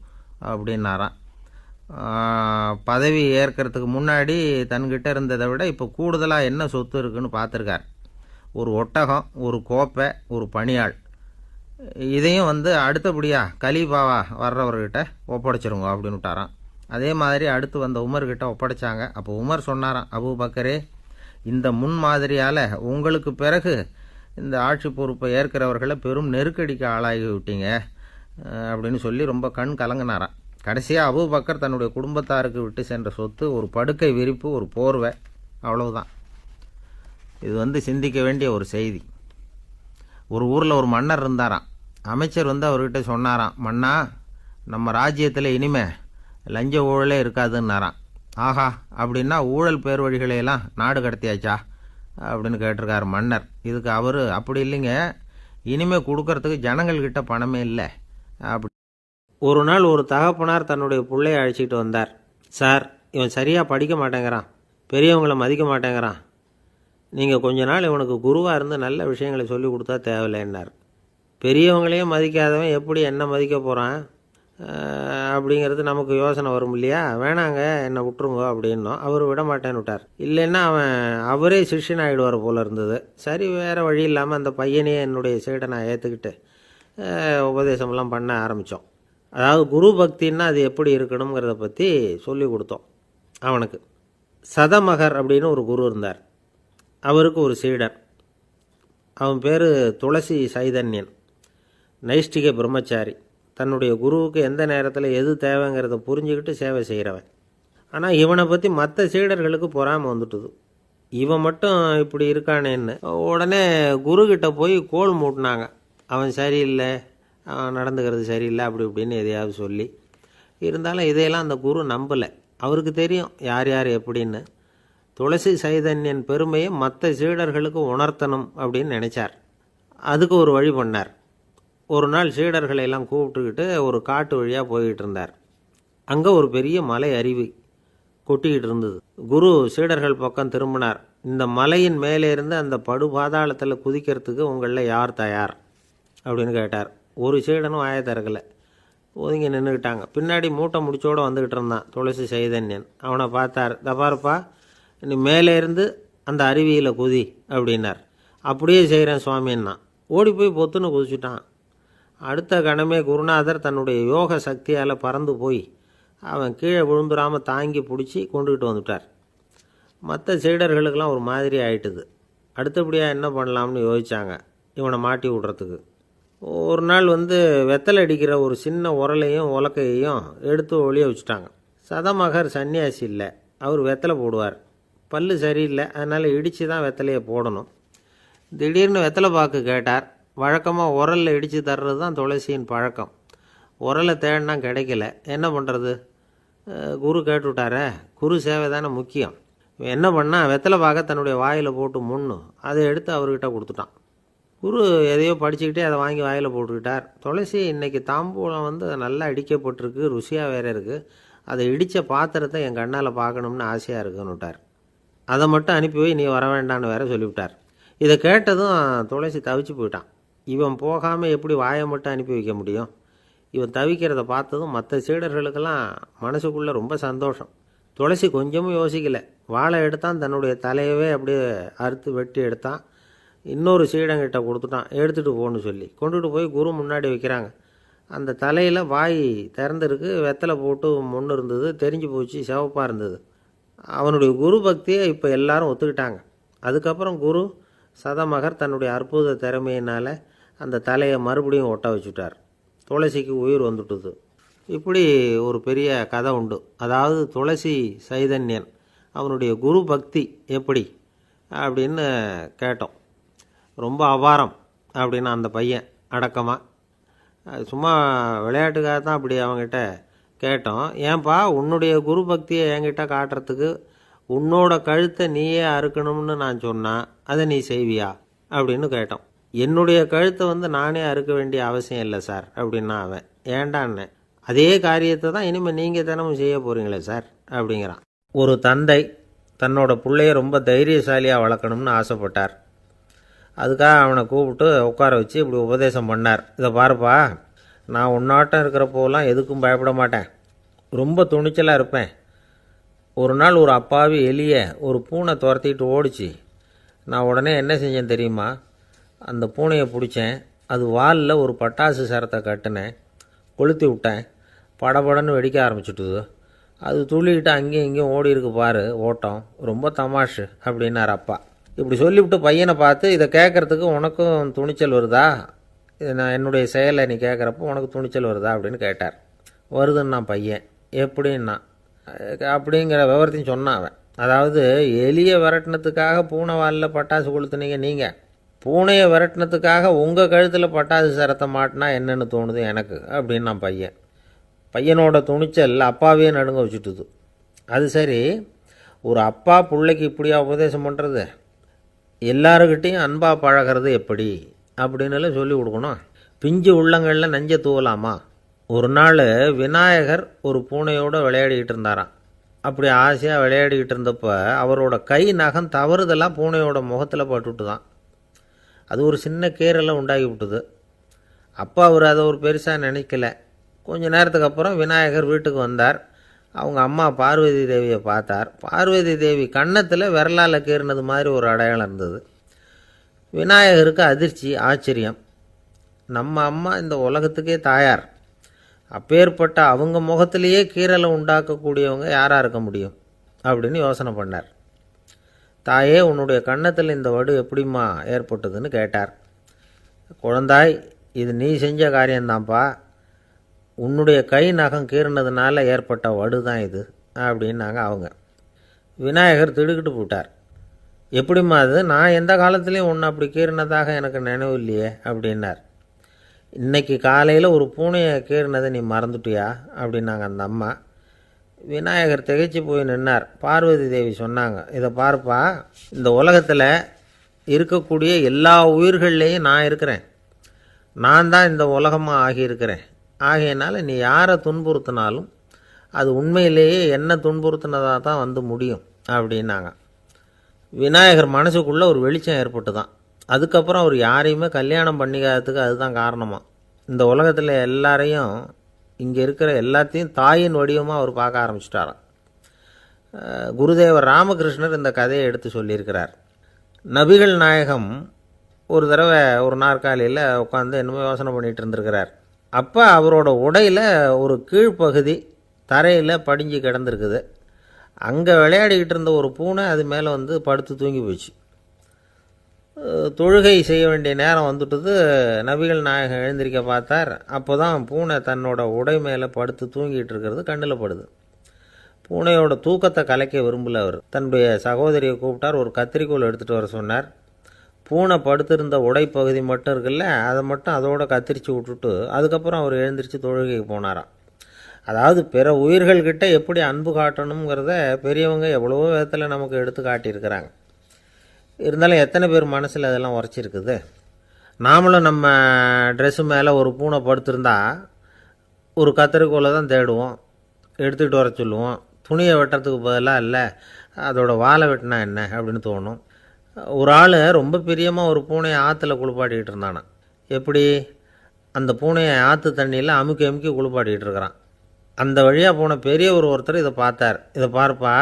அப்படின்னாராம். பதவி ஏற்கிறதுக்கு முன்னாடி தன்கிட்ட இருந்ததை விட இப்போ கூடுதலாக என்ன சொத்து இருக்குன்னு பார்த்துருக்கார். ஒரு ஒட்டகம், ஒரு கோப்பை, ஒரு பணியாள், இதையும் அடுத்தபடியாக கலீஃபாவா வர்றவர்கிட்ட ஒப்படைச்சிருங்க அப்படின்னு விட்டாராம். அதே மாதிரி அடுத்து வந்த உமர்கிட்ட ஒப்படைச்சாங்க. அப்போ உமர் சொன்னாராம், அபூபக்கரே, இந்த முன்மாதிரியால் உங்களுக்கு பிறகு இந்த ஆட்சி பொறுப்பை ஏற்கிறவர்களை பெரும் நெருக்கடிக்கு ஆளாகி விட்டீங்க அப்படின்னு சொல்லி ரொம்ப கண் கலங்கினாராம். கடைசியாக அபூபக்கர் தன்னுடைய குடும்பத்தாருக்கு விட்டு சென்ற சொத்து ஒரு படுக்கை விரிப்பு, ஒரு போர்வை, அவ்வளவுதான். இது சிந்திக்க வேண்டிய ஒரு செய்தி. ஒரு ஊரில் ஒரு மன்னர் இருந்தாராம். அமைச்சர் அவர்கிட்ட சொன்னாராம், மன்னா, நம்ம ராஜ்யத்தில் இனிமே லஞ்ச ஊழலே இருக்காதுன்னாராம். ஆஹா, அப்படின்னா ஊழல் பேர் வழிகளையெல்லாம் நாடு கடத்தியாச்சா அப்படின்னு கேட்டிருக்காரு மன்னர். இதுக்கு அவர், அப்படி இல்லைங்க, இனிமே கொடுக்கறதுக்கு ஜனங்கள்கிட்ட பணமே இல்லை அப்படி. ஒரு நாள் ஒரு தகப்பனார் தன்னுடைய பிள்ளையை அழைச்சிட்டு வந்தார். சார், இவன் சரியாக படிக்க மாட்டேங்கிறான், பெரியவங்களை மதிக்க மாட்டேங்கிறான், நீங்கள் கொஞ்ச நாள் இவனுக்கு குருவாக இருந்து நல்ல விஷயங்களை சொல்லி கொடுத்தா தேவையில்லைன்னார். பெரியவங்களையும் மதிக்காதவன் எப்படி என்ன மதிக்க போகிறான் அப்படிங்கிறது நமக்கு யோசனை வரும் இல்லையா? வேணாங்க, என்னை விட்டுருங்க அப்படின்னோம். அவர் விட மாட்டேன்னு விட்டார். இல்லைன்னா அவரே சிஷ்யன் ஆகிடுவார் போல இருந்தது. சரி, வேறு வழி இல்லாமல் அந்த பையனையே என்னுடைய சீடை நான் ஏற்றுக்கிட்டு உபதேசமெல்லாம் பண்ண ஆரம்பித்தோம். அதாவது குரு பக்தின்னா அது எப்படி இருக்கணுங்கிறத பற்றி சொல்லி கொடுத்தோம் அவனுக்கு. சதமகர் அப்படின்னு ஒரு குரு இருந்தார். அவருக்கு ஒரு சீடர். அவன் பேர் துளசி சைதன்யன், நைஷ்டிக பிரம்மச்சாரி. தன்னுடைய குருவுக்கு எந்த நேரத்தில் எது தேவைங்கிறத புரிஞ்சுக்கிட்டு சேவை செய்கிறவன். ஆனால் இவனை பற்றி மற்ற சீடர்களுக்கு பொறாமை வந்துட்டுது. இவன் மட்டும் இப்படி இருக்கானேன்னு உடனே குருக்கிட்ட போய் கோல் மூட்டினாங்க. அவன் சரியில்லை, அவன் நடந்துக்கிறது சரியில்லை, அப்படி இப்படின்னு எதையாவது சொல்லி. இருந்தாலும் இதையெல்லாம் அந்த குரு நம்பலை. அவருக்கு தெரியும் யார் யார் எப்படின்னு. துளசி சைதன்யன் பெருமையை மற்ற சீடர்களுக்கு உணர்த்தணும் அப்படின்னு நினச்சார். அதுக்கு ஒரு வழி பண்ணார். ஒரு நாள் சீடர்களை எல்லாம் கூப்பிட்டுக்கிட்டு ஒரு காட்டு வழியாக போய்கிட்டு இருந்தார். அங்கே ஒரு பெரிய மலை அருவி கொட்டிக்கிட்டு இருந்தது. குரு சீடர்கள் பக்கம் திரும்பினார். இந்த மலையின் மேலே இருந்து அந்த படுபாதாளத்தில் குதிக்கிறதுக்கு உங்களில் யார் தயார் அப்படின்னு கேட்டார். ஒரு சீடனும் வாயை திறக்கலை, ஒதுங்கி நின்றுக்கிட்டாங்க. பின்னாடி மூட்டை முடிச்சோடு வந்துக்கிட்டு இருந்தான் துளசி சைதன்யன். அவனை பார்த்தார். தப்பாருப்பா, நீ மேலே இருந்து அந்த அருவியில் குதி அப்படின்னார். அப்படியே செய்கிறேன் சுவாமின்னா ஓடி போய் பொத்துன்னு குதிச்சுட்டான். அடுத்த கணமே குருநாதர் தன்னுடைய யோக சக்தியால் பறந்து போய் அவன் கீழே விழுந்துடாமல் தாங்கி பிடிச்சி கொண்டுக்கிட்டு வந்துட்டார். மற்ற சீடர்களுக்கெல்லாம் ஒரு மாதிரி ஆயிட்டுது. அடுத்தபடியாக என்ன பண்ணலாம்னு யோசித்தாங்க இவனை மாட்டி விட்றதுக்கு. ஒரு நாள் வெத்தலை அடிக்கிற ஒரு சின்ன உரலையும் உலக்கையையும் எடுத்து ஒளிய வச்சுட்டாங்க. சதமகர் சன்னியாசி இல்லை, அவர் வெத்தலை போடுவார். பல்லு சரியில்லை, அதனால் இடித்து தான் வெத்தலையை போடணும். திடீர்னு வெத்தலை பாக்கு கேட்டார். வழக்கமாக உரலில் இடித்து தர்றது தான் துளசியின் பழக்கம். உரலை தேடினா கிடைக்கல, என்ன பண்ணுறது? குரு கேட்டுவிட்டாரே, குரு சேவை தானே முக்கியம். என்ன பண்ணால் வெத்தலை பாக்க தன்னுடைய வாயில் போட்டு முன்னு அதை எடுத்து அவர்கிட்ட கொடுத்துட்டான். குரு எதையோ படிச்சுக்கிட்டே அதை வாங்கி வாயில் போட்டுக்கிட்டார். துளசி இன்றைக்கி தாம்பூலம் நல்லா இடிக்கப்பட்டிருக்கு, ருசியாக வேறு இருக்குது, அதை இடித்த பாத்திரத்தை என் கண்ணால் பார்க்கணும்னு ஆசையாக இருக்குன்னு விட்டார். அதை மட்டும் அனுப்பி போய் நீ வர வேண்டான்னு வேற சொல்லிவிட்டார். இதை கேட்டதும் துளசி தவிச்சு போயிட்டான். இவன் போகாமல் எப்படி வாயை மட்டும் அனுப்பி வைக்க முடியும்? இவன் தவிக்கிறத பார்த்ததும் மற்ற சீடர்களுக்கெல்லாம் மனசுக்குள்ளே ரொம்ப சந்தோஷம். துளசி கொஞ்சமும் யோசிக்கலை. வாழை எடுத்தான், தன்னுடைய தலையவே அப்படியே அறுத்து வெட்டி எடுத்தான். இன்னொரு சீடங்கிட்ட கொடுத்துட்டான், எடுத்துகிட்டு போன்னு சொல்லி. கொண்டுட்டு போய் குரு முன்னாடி வைக்கிறாங்க. அந்த தலையில் வாய் திறந்துருக்கு, வெத்தலை போட்டு முன்னு இருந்தது, தெரிஞ்சு போச்சு, சிவப்பாக இருந்தது. அவனுடைய குரு பக்தியை இப்போ எல்லாரும் ஒத்துக்கிட்டாங்க. அதுக்கப்புறம் குரு சதமகர் தன்னுடைய அற்புத திறமையினால் அந்த தலையை மறுபடியும் ஒட்ட வச்சுட்டார். துளசிக்கு உயிர் வந்துட்டுது. இப்படி ஒரு பெரிய கதை உண்டு. அதாவது துளசி சைதன்யன் அவனுடைய குரு பக்தி எப்படி அப்படின்னு கேட்டோம். ரொம்ப அபாரம் அப்படின்னு அந்த பையன் அடக்கமாக சும்மா விளையாட்டுக்காக தான் அப்படி அவங்ககிட்ட கேட்டோம். ஏன்பா உன்னுடைய குரு பக்தியை என்கிட்ட காட்டுறதுக்கு உன்னோட கழுத்தை நீயே அறுக்கணும்னு நான் சொன்னால் அதை நீ செய்வியா அப்படின்னு கேட்டோம். என்னுடைய கழுத்தை நானே அறுக்க வேண்டிய அவசியம் இல்லை சார் அப்படின்னா அவன். ஏண்டான்னு, அதே காரியத்தை தான் இனிமேல் நீங்கள் தினமும் செய்ய போகிறீங்களே சார் அப்படிங்கிறான். ஒரு தந்தை தன்னோட பிள்ளைய ரொம்ப தைரியசாலியாக வளர்க்கணும்னு ஆசைப்பட்டார். அதுக்காக அவனை கூப்பிட்டு உட்கார வச்சு இப்படி உபதேசம் பண்ணார். இதை பாருப்பா, நான் உன்னாட்டம் இருக்கிறப்போலாம் எதுக்கும் பயப்பட மாட்டேன், ரொம்ப துணிச்சலாக இருப்பேன். ஒரு நாள் ஒரு அப்பாவி எலியை ஒரு பூனை துரத்திட்டு ஓடிச்சு. நான் உடனே என்ன செஞ்சேன் தெரியுமா? அந்த பூனையை பிடிச்சேன், அது வாலில் ஒரு பட்டாசு சரத்தை கட்டினேன், கொளுத்தி விட்டேன், படபடன்னு வெடிக்க ஆரம்பிச்சுட்டுது. அது துள்ளிக்கிட்டு அங்கேயும் இங்கேயும் ஓடி இருக்கு பாரு ஓட்டம், ரொம்ப தமாஷு அப்படின்னார் அப்பா. இப்படி சொல்லிவிட்டு பையனை பார்த்து, இதை கேட்குறதுக்கு உனக்கும் துணிச்சல் வருதா? நான் என்னுடைய செயலை நீ கேட்குறப்போ உனக்கு துணிச்சல் வருதா அப்படின்னு கேட்டார். வருதுன்னா பையன். எப்படின்னா அப்படிங்கிற விவரத்தையும் சொன்னான் அவன். அதாவது எலியை விரட்டினத்துக்காக பூனை வாலில் பட்டாசு கொளுத்துனீங்க நீங்கள், பூனையை விரட்டினத்துக்காக உங்கள் கழுத்தில் பட்டாசு சரத்தை மாட்டினா என்னென்னு தோணுது எனக்கு அப்படின்னு நான் பையன். பையனோட துணிச்சல் அப்பாவே நடுங்க வச்சுட்டுது. அது சரி, ஒரு அப்பா பிள்ளைக்கு இப்படியா உபதேசம் பண்ணுறது? எல்லாருக்கிட்டையும் அன்பாக பழகிறது எப்படி அப்படின்னு சொல்லி கொடுக்கணும். பிஞ்சு உள்ளங்களில் நஞ்சை தூவலாமா? ஒரு நாள் விநாயகர் ஒரு பூனையோடு விளையாடிக்கிட்டு இருந்தாராம். அப்படி ஆசையாக விளையாடிக்கிட்டு இருந்தப்போ அவரோட கை நகம் தவறுதெல்லாம் பூனையோட முகத்தில் பட்டுட்டு தான். அது ஒரு சின்ன கீறலை உண்டாகி விட்டுது. அப்போ அவர் அதை ஒரு பெருசாக நினைக்கல. கொஞ்ச நேரத்துக்கு அப்புறம் விநாயகர் வீட்டுக்கு வந்தார். அவங்க அம்மா பார்வதி தேவியை பார்த்தார். பார்வதி தேவி கன்னத்தில் விரலால் கீறினது மாதிரி ஒரு அடையாளம் இருந்தது. விநாயகருக்கு அதிர்ச்சி, ஆச்சரியம். நம்ம அம்மா இந்த உலகத்துக்கே தாயார், அப்பேற்பட்ட அவங்க முகத்திலேயே கீறலை உண்டாக்கக்கூடியவங்க யாராக இருக்க முடியும் அப்படின்னு யோசனை பண்ணார். தாயே, உன்னுடைய கன்னத்தில் இந்த வடு எப்படிம்மா ஏற்பட்டதுன்னு கேட்டார். குழந்தாய், இது நீ செஞ்ச காரியம்தான்ப்பா, உன்னுடைய கை நகம் கீறினதுனால ஏற்பட்ட வடு தான் இது அப்படின்னாங்க அவங்க. விநாயகர் திடுக்கிட்டு போட்டார். எப்படிம்மா அது? நான் எந்த காலத்துலேயும் ஒன்று அப்படி கீறினதாக எனக்கு நினைவு இல்லையே அப்படின்னார். இன்னைக்கு காலையில் ஒரு பூனையை கீறினதை நீ மறந்துட்டியா அப்படின்னாங்க அந்த அம்மா. விநாயகர் திகைச்சு போய் நின்னார். பார்வதி தேவி சொன்னாங்க, இதை பார்ப்பா, இந்த உலகத்தில் இருக்கக்கூடிய எல்லா உயிர்கள்லேயும் நான் இருக்கிறேன். நான் தான் இந்த உலகமாக ஆகியிருக்கிறேன். ஆகையினால நீ யாரை துன்புறுத்தினாலும் அது உண்மையிலேயே என்ன துன்புறுத்தினதாக தான் வந்து முடியும் அப்படின்னாங்க. விநாயகர் மனசுக்குள்ளே ஒரு வெளிச்சம் ஏற்பட்டு தான். அதுக்கப்புறம் அவர் யாரையுமே கல்யாணம் பண்ணிக்காததுக்கு அதுதான் காரணமாக. இந்த உலகத்தில் எல்லாரையும், இங்கே இருக்கிற எல்லாத்தையும் தாயின் வடிவமாக அவர் பார்க்க ஆரம்பிச்சிட்டாராம். குருதேவர் ராமகிருஷ்ணர் இந்த கதையை எடுத்து சொல்லியிருக்கிறார். நபிகள் நாயகம் ஒரு தடவை ஒரு நாற்காலியில் உட்காந்து என்னமோ யோசனை பண்ணிகிட்டு இருந்திருக்கிறார். அப்போ அவரோட உடையில் ஒரு கீழ்ப்பகுதி தரையில் படிஞ்சு கிடந்திருக்குது. அங்கே விளையாடிக்கிட்டு இருந்த ஒரு பூனை அது மேலே வந்து படுத்து தூங்கி போச்சு. தொழுகை செய்ய வேண்டிய நேரம் வந்துட்டது. நபிகள் நாயகம் எழுந்திருக்க பார்த்தார். அப்போ தான் பூனை தன்னோட உடை மேலே படுத்து தூங்கிட்டு இருக்கிறது கண்ணில் படுது. பூனையோட தூக்கத்தை கலைக்க விரும்பல அவர். தன்னுடைய சகோதரியை கூப்பிட்டார். ஒரு கத்திரிக்கோல் எடுத்துகிட்டு வர சொன்னார். பூனை படுத்திருந்த உடைப்பகுதி மட்டும் இருக்குல்ல, அதை மட்டும் அதோட கத்திரிச்சு விட்டுட்டு அதுக்கப்புறம் அவர் எழுந்திரிச்சு தொழுகைக்கு போனாராம். அதாவது பிற உயிர்கள்கிட்ட எப்படி அன்பு காட்டணுங்கிறத பெரியவங்க எவ்வளவோ விதத்தில் நமக்கு எடுத்து காட்டியிருக்கிறாங்க. இருந்தாலும் எத்தனை பேர் மனசில் அதெல்லாம் உரைச்சிருக்குது. நாமளும் நம்ம ட்ரெஸ்ஸு மேலே ஒரு பூனை படுத்திருந்தா ஒரு கத்திரிக்கோலை தான் தேடுவோம், எடுத்துக்கிட்டு வர சொல்லுவோம். துணியை வெட்டுறதுக்கு பதிலாக இல்லை அதோட வாழை வெட்டினா என்ன அப்படின்னு தோணும். ஒரு ஆள் ரொம்ப பிரியமாக ஒரு பூனையை ஆற்றுல குளிப்பாட்டிக்கிட்டு இருந்தானா. எப்படி? அந்த பூனையை ஆற்று தண்ணியில் அமுக்கி அமுக்கி குளிப்பாட்டிக்கிட்டு இருக்கிறான். அந்த வழியாக போன பெரியவர் ஒருத்தர் இதை பார்த்தார். இதை பார்ப்பா,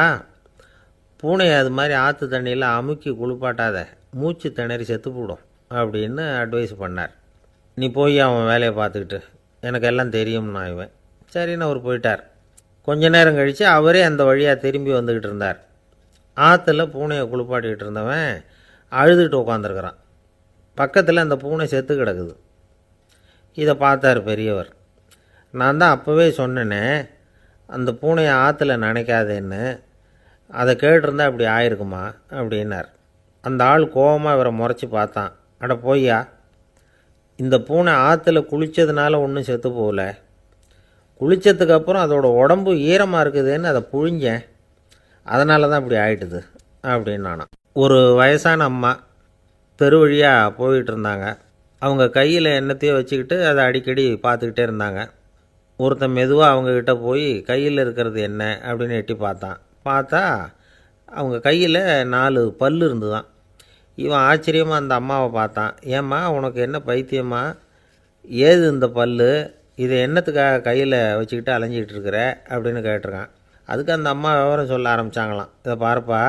பூனையை அது மாதிரி ஆற்று தண்ணியில் அமுக்கி குளிப்பாட்டாத, மூச்சு திணறி செத்து போடும் அப்படின்னு அட்வைஸ் பண்ணார். நீ போய் அவன் வேலையை பார்த்துக்கிட்டு, எனக்கு எல்லாம் தெரியும்னா இவன். சரின்னு அவர் போயிட்டார். கொஞ்ச நேரம் கழித்து அவரே அந்த வழியாக திரும்பி வந்துக்கிட்டு இருந்தார். ஆற்றுல பூனையை குளிப்பாட்டிக்கிட்டு இருந்தவன் அழுதுகிட்டு உட்காந்துருக்கிறான். பக்கத்தில் அந்த பூனை செத்து கிடக்குது. இதை பார்த்தார் பெரியவர். நான் தான் அப்போவே சொன்னேனே அந்த பூனையை ஆற்றுல நினைக்காதேன்னு, அதை கேட்டிருந்தா இப்படி ஆயிருக்குமா அப்படின்னார். அந்த ஆள் கோபமாக இவரை முறைச்சி பார்த்தான். அட போய்யா, இந்த பூனை ஆற்றுல குளித்ததுனால ஒன்றும் செத்து போகல, குளித்ததுக்கப்புறம் அதோட உடம்பு ஈரமாக இருக்குதுன்னு அதை புழிஞ்சேன், அதனால தான் இப்படி ஆயிட்டுது அப்படின்னு. ஒரு வயசான அம்மா தெரு வழியாக போயிட்டு இருந்தாங்க. அவங்க கையில் எண்ணத்தையோ வச்சுக்கிட்டு அதை அடிக்கடி பார்த்துக்கிட்டே இருந்தாங்க. ஒருத்தன் மெதுவாக அவங்கக்கிட்ட போய் கையில் இருக்கிறது என்ன அப்படின்னு எட்டி பார்த்தான். பார்த்தா அவங்க கையில் 4 பல் இருந்துதான். இவன் ஆச்சரியமாக அந்த அம்மாவை பார்த்தான். ஏம்மா, உனக்கு என்ன பைத்தியமா, ஏது இந்த பல், இதை என்னத்துக்காக கையில் வச்சுக்கிட்டு அலைஞ்சிக்கிட்டு இருக்கிற அப்படின்னு கேட்டிருக்கான். அதுக்கு அந்த அம்மா விவரம் சொல்ல ஆரம்பித்தாங்களாம். இதை பார்ப்பா,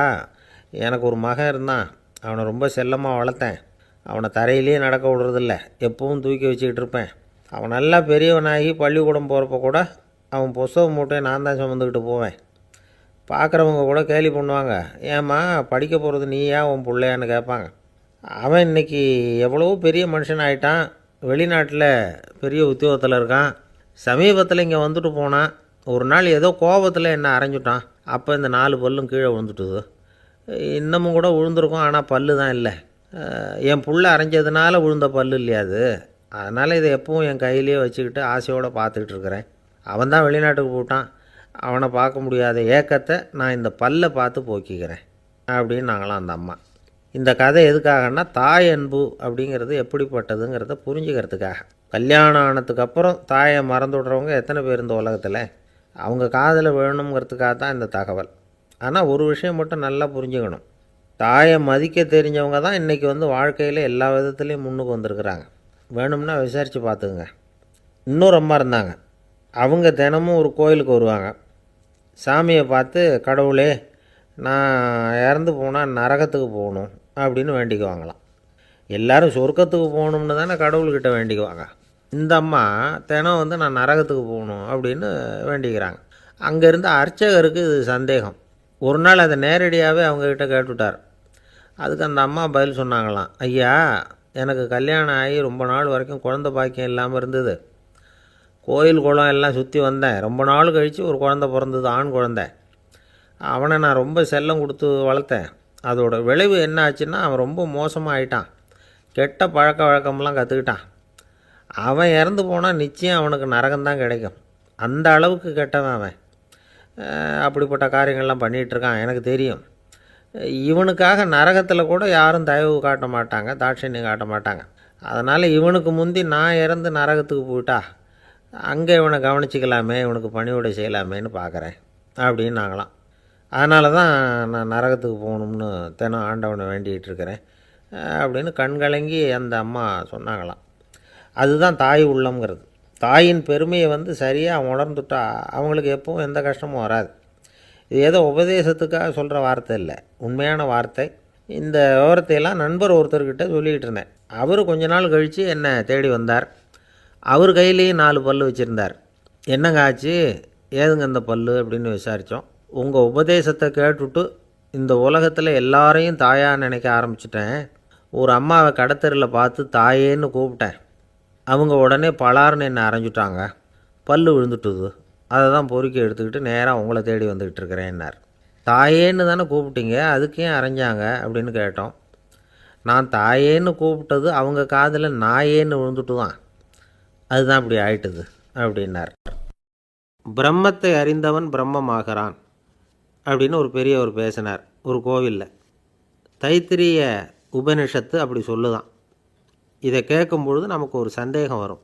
எனக்கு ஒரு மகன் இருந்தான், அவனை ரொம்ப செல்லமாக வளர்த்தேன். அவனை தரையிலேயே நடக்க விடுறதில்ல, எப்பவும் தூக்கி வச்சுக்கிட்டு இருப்பேன். அவன் நல்லா பெரியவனாகி பள்ளிக்கூடம் போகிறப்ப கூட அவன் புஸ்தக மூட்டையை நான் தான் சுமந்துக்கிட்டு போவேன். பார்க்குறவங்க கூட கேலி பண்ணுவாங்க, ஏம்மா படிக்க போகிறது நீயா உன் பிள்ளையான்னு கேட்பாங்க. அவன் இன்றைக்கி எவ்வளவோ பெரிய மனுஷன் ஆகிட்டான், வெளிநாட்டில் பெரிய உத்தியோகத்தில் இருக்கான். சமீபத்தில் இங்கே வந்துட்டு போனான். ஒரு நாள் ஏதோ கோபத்தில் என்னை அரைஞ்சுட்டான். அப்போ இந்த 4 பல்லும் கீழே விழுந்துட்டுது. இன்னமும் கூட விழுந்திருக்கும், ஆனால் பல்லு தான் இல்லை. என் புள்ள அரைஞ்சதுனால விழுந்த பல்லு இல்லையா அது, அதனால் இதை எப்பவும் என் கையிலேயே வச்சுக்கிட்டு ஆசையோடு பார்த்துக்கிட்டு இருக்கிறேன். அவன் தான் வெளிநாட்டுக்கு போட்டான், அவனை பார்க்க முடியாத ஏக்கத்தை நான் இந்த பல்லை பார்த்து போக்கிக்கிறேன் அப்படின்னு நாங்களாம் அந்த அம்மா. இந்த கதை எதுக்காகன்னா, தாய் அன்பு அப்படிங்கிறது எப்படிப்பட்டதுங்கிறத புரிஞ்சுக்கிறதுக்காக. கல்யாணம் ஆனதுக்கப்புறம் தாயை மறந்து விட்றவங்க எத்தனை பேர் இந்த உலகத்தில், அவங்க காதில் வேணுங்கிறதுக்காக தான் இந்த தகவல். ஆனால் ஒரு விஷயம் மட்டும் நல்லா புரிஞ்சுக்கணும், தாயை மதிக்க தெரிஞ்சவங்க தான் இன்றைக்கி வாழ்க்கையில் எல்லா விதத்துலேயும் முன்னுக்கு வந்திருக்கிறாங்க. வேணும்னா விசாரித்து பார்த்துக்குங்க. இன்னொரு அம்மா இருந்தாங்க. அவங்க தினமும் ஒரு கோயிலுக்கு வருவாங்க. சாமியை பார்த்து, கடவுளே நான் இறந்து போனால் நரகத்துக்கு போகணும் அப்படின்னு வேண்டிக்குவாங்களாம். எல்லோரும் சொர்க்கத்துக்கு போகணும்னு தானே கடவுள்கிட்ட வேண்டிக்குவாங்க. இந்த அம்மா தினம் நான் நரகத்துக்கு போகணும் அப்படின்னு வேண்டிக்கிறாங்க. அங்கே இருந்த அர்ச்சகருக்கு இது சந்தேகம். ஒரு நாள் அதை நேரடியாகவே அவங்கக்கிட்ட கேட்டுவிட்டார். அதுக்கு அந்த அம்மா பதில் சொன்னாங்களாம், ஐயா, எனக்கு கல்யாணம் ஆகி ரொம்ப நாள் வரைக்கும் குழந்தை பாக்கியம் இல்லாமல் இருந்தது. கோயில் குளம் எல்லாம் சுற்றி வந்தேன். ரொம்ப நாள் கழித்து ஒரு குழந்தை பிறந்தது, ஆண் குழந்தை. அவனை நான் ரொம்ப செல்லம் கொடுத்து வளர்த்தேன். அதோட விளைவு என்ன ஆச்சுன்னா, அவன் ரொம்ப மோசமாக ஆகிட்டான். கெட்ட பழக்க வழக்கம்லாம் கற்றுக்கிட்டான். அவன் இறந்து போனால் நிச்சயம் அவனுக்கு நரகம்தான் கிடைக்கும். அந்த அளவுக்கு கெட்டவன் அவன். அப்படிப்பட்ட காரியங்கள்லாம் பண்ணிகிட்ருக்கான், எனக்கு தெரியும். இவனுக்காக நரகத்தில் கூட யாரும் தயவு காட்ட மாட்டாங்க, தாட்சண்யம் காட்ட மாட்டாங்க. அதனால் இவனுக்கு முந்தி நான் இறந்து நரகத்துக்கு போயிட்டா அங்கே இவனை கவனிச்சிக்கலாமே, இவனுக்கு பணிவிடை செய்யலாமேன்னு பார்க்குறேன் அப்படின்னு நாங்களாம். அதனால தான் நான் நரகத்துக்கு போகணும்னு தினம் ஆண்டவனை வேண்டிகிட்டு இருக்கிறேன் அப்படின்னு கண்கலங்கி அந்த அம்மா சொன்னாங்களாம். அதுதான் தாய் உள்ளம்ங்கிறது. தாயின் பெருமையை சரியாக உணர்ந்துட்டா அவங்களுக்கு எப்பவும் எந்த கஷ்டமும் வராது. இது ஏதோ உபதேசத்துக்காக சொல்கிற வார்த்தை இல்லை, உண்மையான வார்த்தை. இந்த விவரத்தையெல்லாம் நண்பர் ஒருத்தர்கிட்ட சொல்லிக்கிட்டு இருந்தேன். அவர் கொஞ்ச நாள் கழித்து என்னை தேடி வந்தார். அவர் கையிலேயும் 4 பல் வச்சுருந்தார். என்னங்க ஆச்சு, ஏதுங்க இந்த பல் அப்படின்னு விசாரித்தோம். உங்கள் உபதேசத்தை கேட்டுவிட்டு இந்த உலகத்தில் எல்லாரையும் தாயாக நினைக்க ஆரம்பிச்சிட்டேன். ஒரு அம்மாவை கடத்தரில் பார்த்து தாயேன்னு கூப்பிட்டேன். அவங்க உடனே பலார்னு என்னை அரைஞ்சிட்டாங்க, பல் விழுந்துட்டுது. அதை தான் பொறுக்கி எடுத்துக்கிட்டு நேராக உங்களை தேடி வந்துக்கிட்டு இருக்கிறேன்னார். தாயேன்னு தானே கூப்பிட்டீங்க, அதுக்கு ஏன் அரைஞ்சாங்க அப்படின்னு கேட்டோம். நான் தாயேன்னு கூப்பிட்டது அவங்க காதில் நாயேன்னு விழுந்துட்டு தான், அதுதான் இப்படி ஆயிட்டுது அப்படின்னார். பிரம்மத்தை அறிந்தவன் பிரம்மமாகிறான் அப்படின்னு ஒரு பெரியவர் பேசினார் ஒரு கோவிலில். தைத்திரிய உபனிஷத்து அப்படி சொல்லுதான். இதை கேட்கும் பொழுது நமக்கு ஒரு சந்தேகம் வரும்.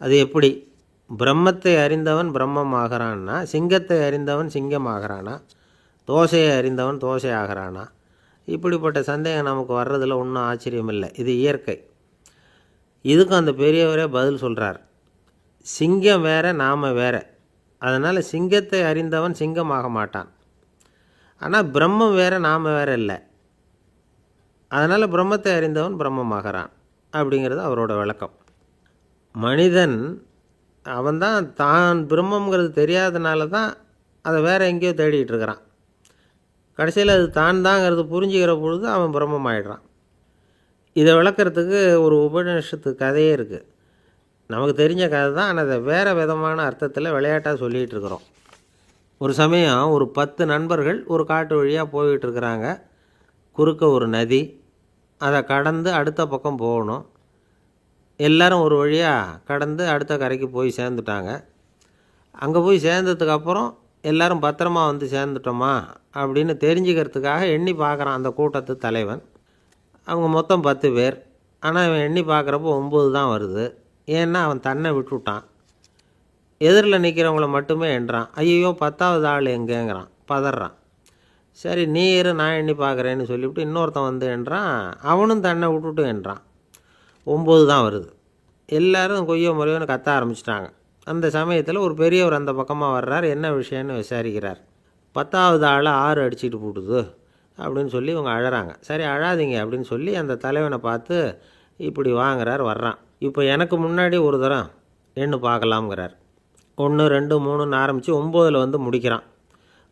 அது எப்படி? பிரம்மத்தை அறிந்தவன் பிரம்மம் ஆகிறான்னா, சிங்கத்தை அறிந்தவன் சிங்கம் ஆகிறானா, தோசையை அறிந்தவன் தோசை ஆகிறானா? இப்படிப்பட்ட சந்தேகம் நமக்கு வர்றதில் ஒன்றும் ஆச்சரியம் இல்லை, இது இயற்கை. இதுக்கும் அந்த பெரியவரே பதில் சொல்கிறார். சிங்கம் வேற, நாம் வேற. அதனால் சிங்கத்தை அறிந்தவன் சிங்கமாக மாட்டான். ஆனால் பிரம்மம் வேறு, நாம் வேறு இல்லை. அதனால் பிரம்மத்தை அறிந்தவன் பிரம்மமாகறான் அப்படிங்கிறது அவரோட விளக்கம். மனிதன் அவன்தான் தான் பிரம்மங்கிறது தெரியாதனால தான் அதை வேறு எங்கேயோ தேடிகிட்டு இருக்கிறான். கடைசியில் அது தான் தாங்கிறது புரிஞ்சுக்கிற பொழுது அவன் பிரம்மம் ஆகிடுறான். இதை விளக்கிறதுக்கு ஒரு உபநிஷத்து கதையே இருக்குது. நமக்கு தெரிஞ்ச கதை தான், ஆனால் அதை வேறு விதமான அர்த்தத்தில் விளையாட்டாக சொல்லிகிட்டு இருக்கிறோம். ஒரு சமயம் ஒரு 10 நண்பர்கள் ஒரு காட்டு வழியாக போய்கிட்டு இருக்கிறாங்க. குறுக்க ஒரு நதி, அதை கடந்து அடுத்த பக்கம் போகணும். எல்லோரும் ஒரு வழியாக கடந்து அடுத்த கரைக்கு போய் சேர்ந்துட்டாங்க. அங்கே போய் சேர்ந்ததுக்கப்புறம் எல்லோரும் பத்திரமா வந்து சேர்ந்துட்டோமா அப்படின்னு தெரிஞ்சுக்கிறதுக்காக எண்ணி பார்க்குறான் அந்த கூட்டத்து தலைவன். அவங்க மொத்தம் 10 பேர். ஆனால் இவன் எண்ணி பார்க்குறப்போ 9 தான் வருது. ஏன்னா அவன் தன்னை விட்டுவிட்டான். எதிரில் நிற்கிறவங்கள மட்டுமே எண்ணுறான். ஐயோ 10வது ஆள் எங்கேங்கிறான், பதறான். சரி நீ இரு, நான் எண்ணி பார்க்குறேன்னு சொல்லிவிட்டு இன்னொருத்தன் வந்து எண்ணுறான். அவனும் தன்னை விட்டுட்டு எண்ணுறான். 9 தான் வருது. எல்லோரும் கொய்யோ முறையோன்னு கத்த ஆரம்பிச்சிட்டாங்க. அந்த சமயத்தில் ஒரு பெரியவர் அந்த பக்கமாக வர்றார். என்ன விஷயம்னு விசாரிக்கிறார். 10வது ஆள் 6 அடிச்சுட்டு போட்டுது அப்படின்னு சொல்லி இவங்க அழறாங்க. சரி அழாதீங்க அப்படின்னு சொல்லி அந்த தலைவனை பார்த்து இப்படி வாங்குறார். வர்றான். இப்போ எனக்கு முன்னாடி ஒரு தரம் எண்ணு பார்க்கலாம்ங்கிறார். 1 2 3ன்னு ஆரம்பித்து 9ல் வந்து முடிக்கிறான்.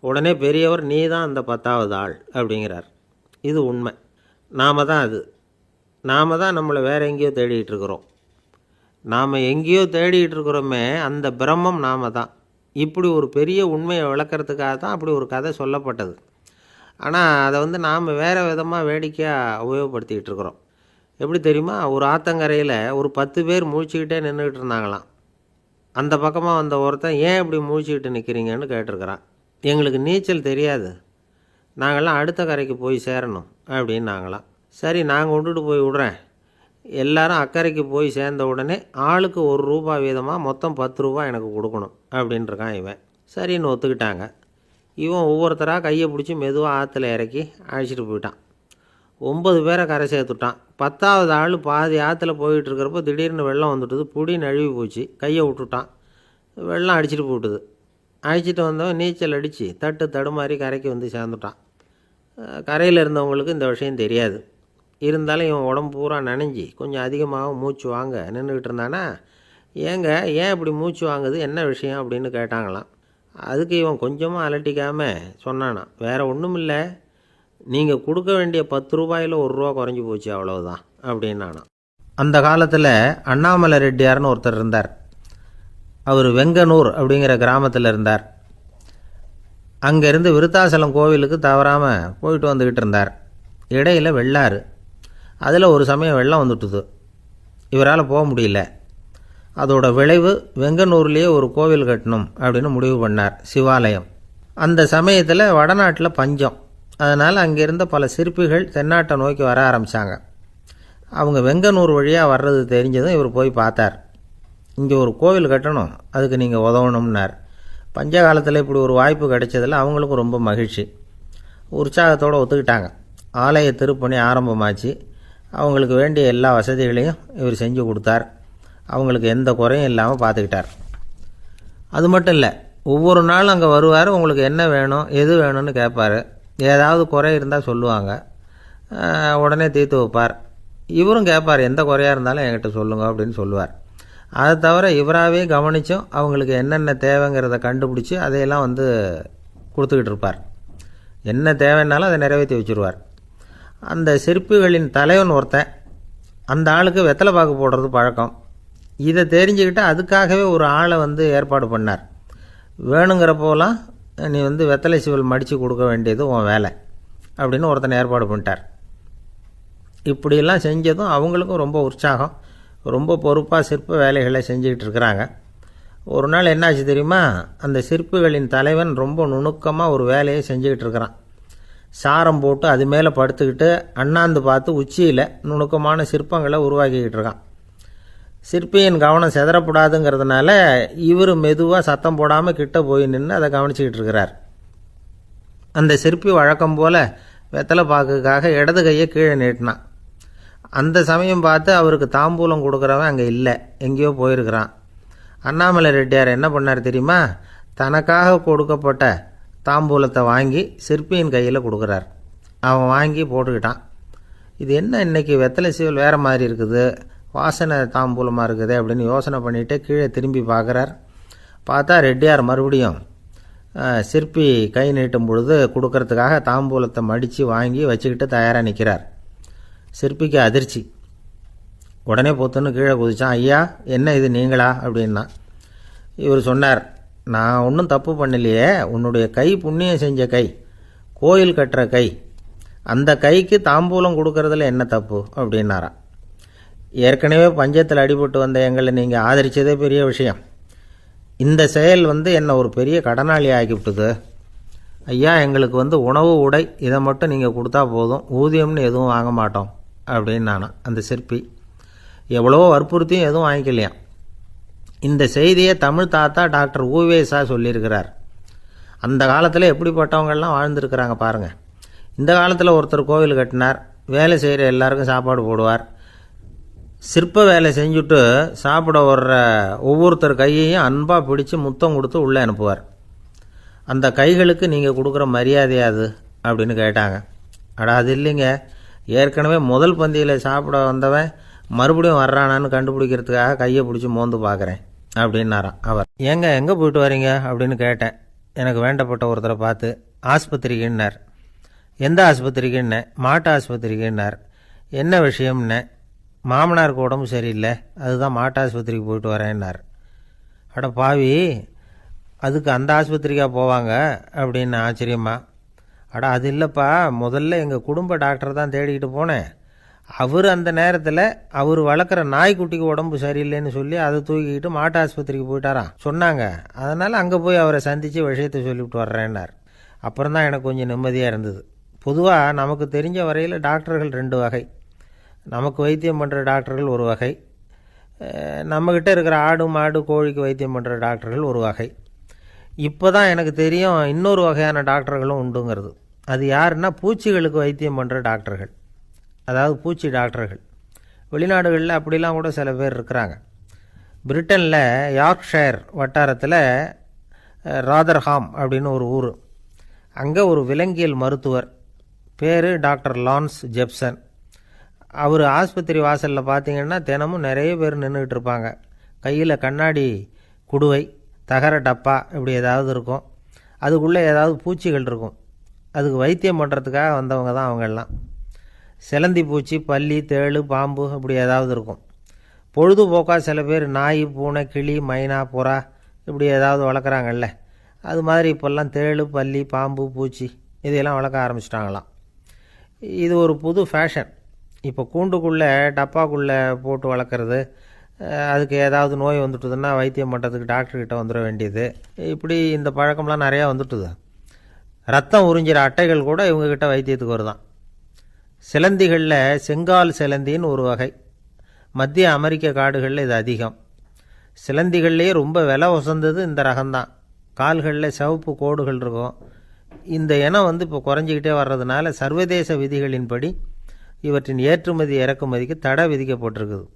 உடனே பெரியவர் நீ தான் அந்த 10வது ஆள் அப்படிங்கிறார். இது உண்மை. நாம் தான் அது. நாம் தான் நம்மளை வேறு எங்கேயோ தேடிகிட்டு இருக்கிறோம். நாம் எங்கேயோ தேடிகிட்டு இருக்கிறோமே, அந்த பிரம்மம் நாம் தான். இப்படி ஒரு பெரிய உண்மையை விளக்கிறதுக்காக தான் அப்படி ஒரு கதை சொல்லப்பட்டது. ஆனால் அதை நாம் வேறு விதமாக வேடிக்கையாக உபயோகப்படுத்திக்கிட்டு இருக்கிறோம். எப்படி தெரியுமா? ஒரு ஆத்தங்கரையில் ஒரு 10 பேர் முழிச்சுக்கிட்டே நின்றுக்கிட்டு இருந்தாங்களாம். அந்த பக்கமாக வந்த ஒருத்தன் ஏன் இப்படி முழிச்சுக்கிட்டு நிற்கிறீங்கன்னு கேட்டிருக்கிறான். எங்களுக்கு நீச்சல் தெரியாது, நாங்கள்லாம் அடுத்த கரைக்கு போய் சேரணும் அப்படின்னு நாங்களாம். சரி நான் கொண்டுட்டு போய் விடுறேன். எல்லாரும் அக்கறைக்கு போய் சேர்ந்த உடனே ஆளுக்கு ₹1 வீதமாக மொத்தம் ₹10 எனக்கு கொடுக்கணும் அப்படின்ட்டுருக்கான் இவன். சரின்னு ஒத்துக்கிட்டாங்க. இவன் ஒவ்வொருத்தராக கையை பிடிச்சி மெதுவாக ஆற்றுல இறக்கி அழைச்சிட்டு போயிட்டான். 9 பேரை கரை சேர்த்துட்டான். 10வது ஆள் பாதி ஆற்றுல போயிட்டு இருக்கிறப்போ திடீர்னு வெள்ளம் வந்துட்டுது. புடி நழுவி போச்சு. கையை விட்டுட்டான். வெள்ளம் அடிச்சிட்டு போட்டுது. அழைச்சிட்டு வந்தவன் நீச்சல் அடித்து தடுமாறி கரைக்கு வந்து சேர்ந்துட்டான். கரையில் இருந்தவங்களுக்கு இந்த விஷயம் தெரியாது. இருந்தாலும் இவன் உடம்பு பூரா நனைஞ்சி கொஞ்சம் அதிகமாக மூச்சு வாங்க நின்றுக்கிட்டு இருந்தானா, ஏங்க ஏன் இப்படி மூச்சு வாங்குது, என்ன விஷயம் அப்படின்னு கேட்டாங்களாம். அதுக்கு இவன் கொஞ்சமாக அலட்டிக்காமல் சொன்னானா, வேறு ஒன்றும் இல்லை, நீங்கள் கொடுக்க வேண்டிய ₹10ல் ₹1 குறைஞ்சி போச்சு அவ்வளவுதான் அப்படின்னானா. அந்த காலத்தில் அண்ணாமலை ரெட்டியார்னு ஒருத்தர் இருந்தார். அவர் வெங்கனூர் அப்படிங்கிற கிராமத்தில் இருந்தார். அங்கேருந்து விருத்தாசலம் கோவிலுக்கு தவறாமல் போயிட்டு வந்துக்கிட்டு இருந்தார். இடையில் வெள்ளாறு. அதில் ஒரு சமயம் வெள்ளம் வந்துட்டுது. இவரால் போக முடியல. அதோட விளைவு வெங்கனூர்லேயே ஒரு கோவில் கட்டணும் அப்படின்னு முடிவு பண்ணார், சிவாலயம். அந்த சமயத்தில் வடநாட்டில் பஞ்சம். அதனால் அங்கே இருந்த பல சிற்பிகள் தென்னாட்டை நோக்கி வர ஆரம்பித்தாங்க. அவங்க வெங்கனூர் வழியாக வர்றது தெரிஞ்சதும் இவர் போய் பார்த்தார். இங்கே ஒரு கோவில் கட்டணும், அதுக்கு நீங்கள் உதவணும்னார். பஞ்ச காலத்தில் இப்படி ஒரு வாய்ப்பு கிடைச்சதில் அவங்களுக்கும் ரொம்ப மகிழ்ச்சி. உற்சாகத்தோடு ஒத்துக்கிட்டாங்க. ஆலய திருப்பணி ஆரம்பமாச்சு. அவங்களுக்கு வேண்டிய எல்லா வசதிகளையும் இவர் செஞ்சு கொடுத்தார். அவங்களுக்கு எந்த குறையும் இல்லாமல் பார்த்துக்கிட்டார். அது மட்டும் இல்லை, ஒவ்வொரு நாளும் அங்கே வருவார். உங்களுக்கு என்ன வேணும், எது வேணும்னு கேட்பார். ஏதாவது குறை இருந்தால் சொல்லுவாங்க, உடனே தீர்த்து வைப்பார். இவரும் கேட்பார், எந்த குறையாக இருந்தாலும் என்கிட்ட சொல்லுங்க அப்படின்னு சொல்லுவார். அதை தவிர இவராகவே கவனித்தும் அவங்களுக்கு என்னென்ன தேவைங்கிறத கண்டுபிடிச்சி அதையெல்லாம் கொடுத்துக்கிட்டு இருப்பார். என்ன தேவைன்னாலும் அதை நிறைவேற்றி வச்சுருவார். அந்த சிற்பிகளின் தலைவன் ஒருத்தன், அந்த ஆளுக்கு வெத்தலை பாக்கு போடுறது பழக்கம். இதை தெரிஞ்சுக்கிட்டு அதுக்காகவே ஒரு ஆளை ஏற்பாடு பண்ணார். வேணுங்கிறப்போலாம் நீ வெத்தலை சிவல் மடித்து கொடுக்க வேண்டியது உன் வேலை அப்படின்னு ஒருத்தனை ஏற்பாடு பண்ணிட்டார். இப்படியெல்லாம் செஞ்சதும் அவங்களுக்கும் ரொம்ப உற்சாகம். ரொம்ப பொறுப்பாக சிற்ப வேலைகளை செஞ்சுக்கிட்டு இருக்கிறாங்க. ஒரு நாள் என்னாச்சு தெரியுமா? அந்த சிற்பிகளின் தலைவன் ரொம்ப நுணுக்கமாக ஒரு வேலையை செஞ்சுக்கிட்டு இருக்கிறான். சாரம் போட்டு அது மேலே படுத்துக்கிட்டு அண்ணாந்து பார்த்து உச்சியில் நுணுக்கமான சிற்பங்களை உருவாக்கிக்கிட்டு இருக்கான். சிற்பியின் கவனம் செதறப்படாதுங்கிறதுனால இவர் மெதுவாக சத்தம் போடாமல் கிட்ட போய் நின்று அதை கவனிச்சிக்கிட்டு இருக்கிறார். அந்த சிற்பி வழக்கம் போல் வெத்தலை பாக்குக்காக இடது கையை கீழே நீட்டினான். அந்த சமயம் பார்த்து அவருக்கு தாம்பூலம் கொடுக்குறவன் அங்கே இல்லை, எங்கேயோ போயிருக்கிறான். அண்ணாமலை ரெட்டியார் என்ன பண்ணார் தெரியுமா? தனக்காக கொடுக்கப்பட்ட தாம்பூலத்தை வாங்கி சிற்பியின் கையில் கொடுக்குறார். அவன் வாங்கி போட்டுக்கிட்டான். இது என்ன இன்னைக்கு வெத்தலை சீவல் வேறு மாதிரி இருக்குது, வாசனை தாம்பூலமாக இருக்குது அப்படின்னு யோசனை பண்ணிவிட்டு கீழே திரும்பி பார்க்குறார். பார்த்தா ரெட்டியார் மறுபடியும் சிற்பி கை நீட்டும் பொழுது கொடுக்கறதுக்காக தாம்பூலத்தை மடித்து வாங்கி வச்சுக்கிட்டு தயாராக நிற்கிறார். சிற்பிக்கு அதிர்ச்சி. உடனே பொத்துன்னு கீழே குதிச்சான். ஐயா, என்ன இது நீங்களா அப்படின்னா. இவர் சொன்னார், நான் ஒன்றும் தப்பு பண்ணலையே, உன்னுடைய கை புண்ணியம் செஞ்ச கை, கோயில் கட்டுற கை, அந்த கைக்கு தாம்பூலம் கொடுக்கறதுல என்ன தப்பு அப்படின்னாராம். ஏற்கனவே பஞ்சத்தில் அடிபட்டு வந்த எங்களை நீங்கள் ஆதரித்ததே பெரிய விஷயம். இந்த செயல் என்னை ஒரு பெரிய கடனாளி ஆக்கிவிட்டுது. ஐயா, எங்களுக்கு உணவு உடை இதை மட்டும் நீங்கள் கொடுத்தா போதும், ஊதியம்னு எதுவும் வாங்க மாட்டோம் அப்படின்னு நானும். அந்த சிற்பி எவ்வளவோ வற்புறுத்தியும் எதுவும் வாங்கிக்கலையாம். இந்த செய்தியை தமிழ் தாத்தா டாக்டர் ஊவேசா சொல்லியிருக்கிறார். அந்த காலத்தில் எப்படிப்பட்டவங்கள்லாம் வாழ்ந்துருக்கிறாங்க பாருங்கள். இந்த காலத்தில் ஒருத்தர் கோவில் கட்டினார், வேலை செய்கிற எல்லாருக்கும் சாப்பாடு போடுவார். சிற்ப வேலை செஞ்சுட்டு சாப்பிட வர்ற ஒவ்வொருத்தர் கையையும் அன்பாக பிடிச்சி முத்தம் கொடுத்து உள்ளே அனுப்புவார். அந்த கைகளுக்கு நீங்கள் கொடுக்குற மரியாதையாது அப்படின்னு கேட்டாங்க. அது இல்லைங்க, ஏற்கனவே முதல் பந்தியில் சாப்பிட வந்தவன் மறுபடியும் வர்றானான்னு கண்டுபிடிக்கிறதுக்காக கையை பிடிச்சி மோந்து பார்க்குறேன் அப்படின்னாராம் அவர். ஏங்க எங்கே போயிட்டு வரீங்க அப்படின்னு கேட்டேன். எனக்கு வேண்டப்பட்ட ஒருத்தரை பார்த்து. ஆஸ்பத்திரிக்குன்னார். எந்த ஆஸ்பத்திரிக்குன்னே? மாட்டு ஆஸ்பத்திரிக்குன்னார். என்ன விஷயம்னே? மாமனாருக்கு உடம்பு சரியில்லை, அதுதான் மாட்டு ஆஸ்பத்திரிக்கு போயிட்டு வரேன்னார். அட பாவி, அதுக்கு அந்த ஆஸ்பத்திரிக்காக போவாங்க அப்படின்னு ஆச்சரியமா. அது இல்லைப்பா, முதல்ல எங்கள் குடும்ப டாக்டர் தான் தேடிக்கிட்டு போனேன். அவர் அந்த நேரத்தில் அவர் வளர்க்குற நாய்க்குட்டிக்கு உடம்பு சரியில்லைன்னு சொல்லி அதை தூக்கிக்கிட்டு மாட்டு ஆஸ்பத்திரிக்கு போயிட்டாராம் சொன்னாங்க. அதனால் அங்கே போய் அவரை சந்தித்து விஷயத்தை சொல்லிவிட்டு வர்றேன்னார். அப்புறம் தான் எனக்கு கொஞ்சம் நிம்மதியாக இருந்தது. பொதுவாக நமக்கு தெரிஞ்ச வரையில் டாக்டர்கள் 2 வகை. நமக்கு வைத்தியம் பண்ணுற டாக்டர்கள் ஒரு வகை, நம்மக்கிட்ட இருக்கிற ஆடு மாடு கோழிக்கு வைத்தியம் பண்ணுற டாக்டர்கள் ஒரு வகை. இப்போ தான் எனக்கு தெரியும் இன்னொரு வகையான டாக்டர்களும் உண்டுங்கிறது. அது யாருன்னா பூச்சிகளுக்கு வைத்தியம் பண்ணுற டாக்டர்கள், அதாவது பூச்சி டாக்டர்கள். வெளிநாடுகளில் அப்படிலாம் கூட சில பேர் இருக்கிறாங்க. பிரிட்டனில் யார்க்ஷயர் வட்டாரத்தில் ராதர்ஹாம் அப்படின்னு ஒரு ஊர். அங்கே ஒரு விலங்கியல் மருத்துவர் பேர் டாக்டர் லான்ஸ் ஜெப்சன். அவர் ஆஸ்பத்திரி வாசலில் பார்த்தீங்கன்னா தினமும் நிறைய பேர் நின்றுக்கிட்டு இருப்பாங்க. கையில் கண்ணாடி குடுவை, தகர டப்பா இப்படி ஏதாவது இருக்கும். அதுக்குள்ளே ஏதாவது பூச்சிகள் இருக்கும். அதுக்கு வைத்தியம் பண்ணுறதுக்காக வந்தவங்க தான் அவங்கெல்லாம். சிலந்தி பூச்சி, பல்லி, தேளு, பாம்பு இப்படி ஏதாவது இருக்கும். பொழுதுபோக்காக சில பேர் நாய், பூனை, கிளி, மைனா, புறா இப்படி ஏதாவது வளர்க்குறாங்கல்ல, அது மாதிரி இப்போல்லாம் தேளு, பல்லி, பாம்பு, பூச்சி இதையெல்லாம் வளர்க்க ஆரம்பிச்சிட்டாங்களாம். இது ஒரு புது ஃபேஷன். இப்போ கூண்டுக்குள்ளே டப்பாக்குள்ளே போட்டு வளர்க்குறது, அதுக்கு ஏதாவது நோய் வந்துட்டுதுன்னா வைத்தியம் பண்ணுறதுக்கு டாக்டர்கிட்ட வந்துட வேண்டியது. இப்படி இந்த பழக்கம்லாம் நிறையா வந்துட்டுது. ரத்தம் உறிஞ்சிற அட்டைகள் கூட இவங்கக்கிட்ட வைத்தியத்துக்கு வருதான். சிலந்திகளில் செங்கால் சிலந்தின்னு ஒரு வகை. மத்திய அமெரிக்க காடுகளில் இது அதிகம். சிலந்திகள்லேயே ரொம்ப விலை உசந்தது இந்த ரகம்தான். கால்களில் சிவப்பு கோடுகள் இருக்கும். இந்த இனம் இப்போ குறைஞ்சிக்கிட்டே வர்றதுனால சர்வதேச விதிகளின்படி இவற்றின் ஏற்றுமதி இறக்குமதிக்கு தடை விதிக்கப்பட்டிருக்குது.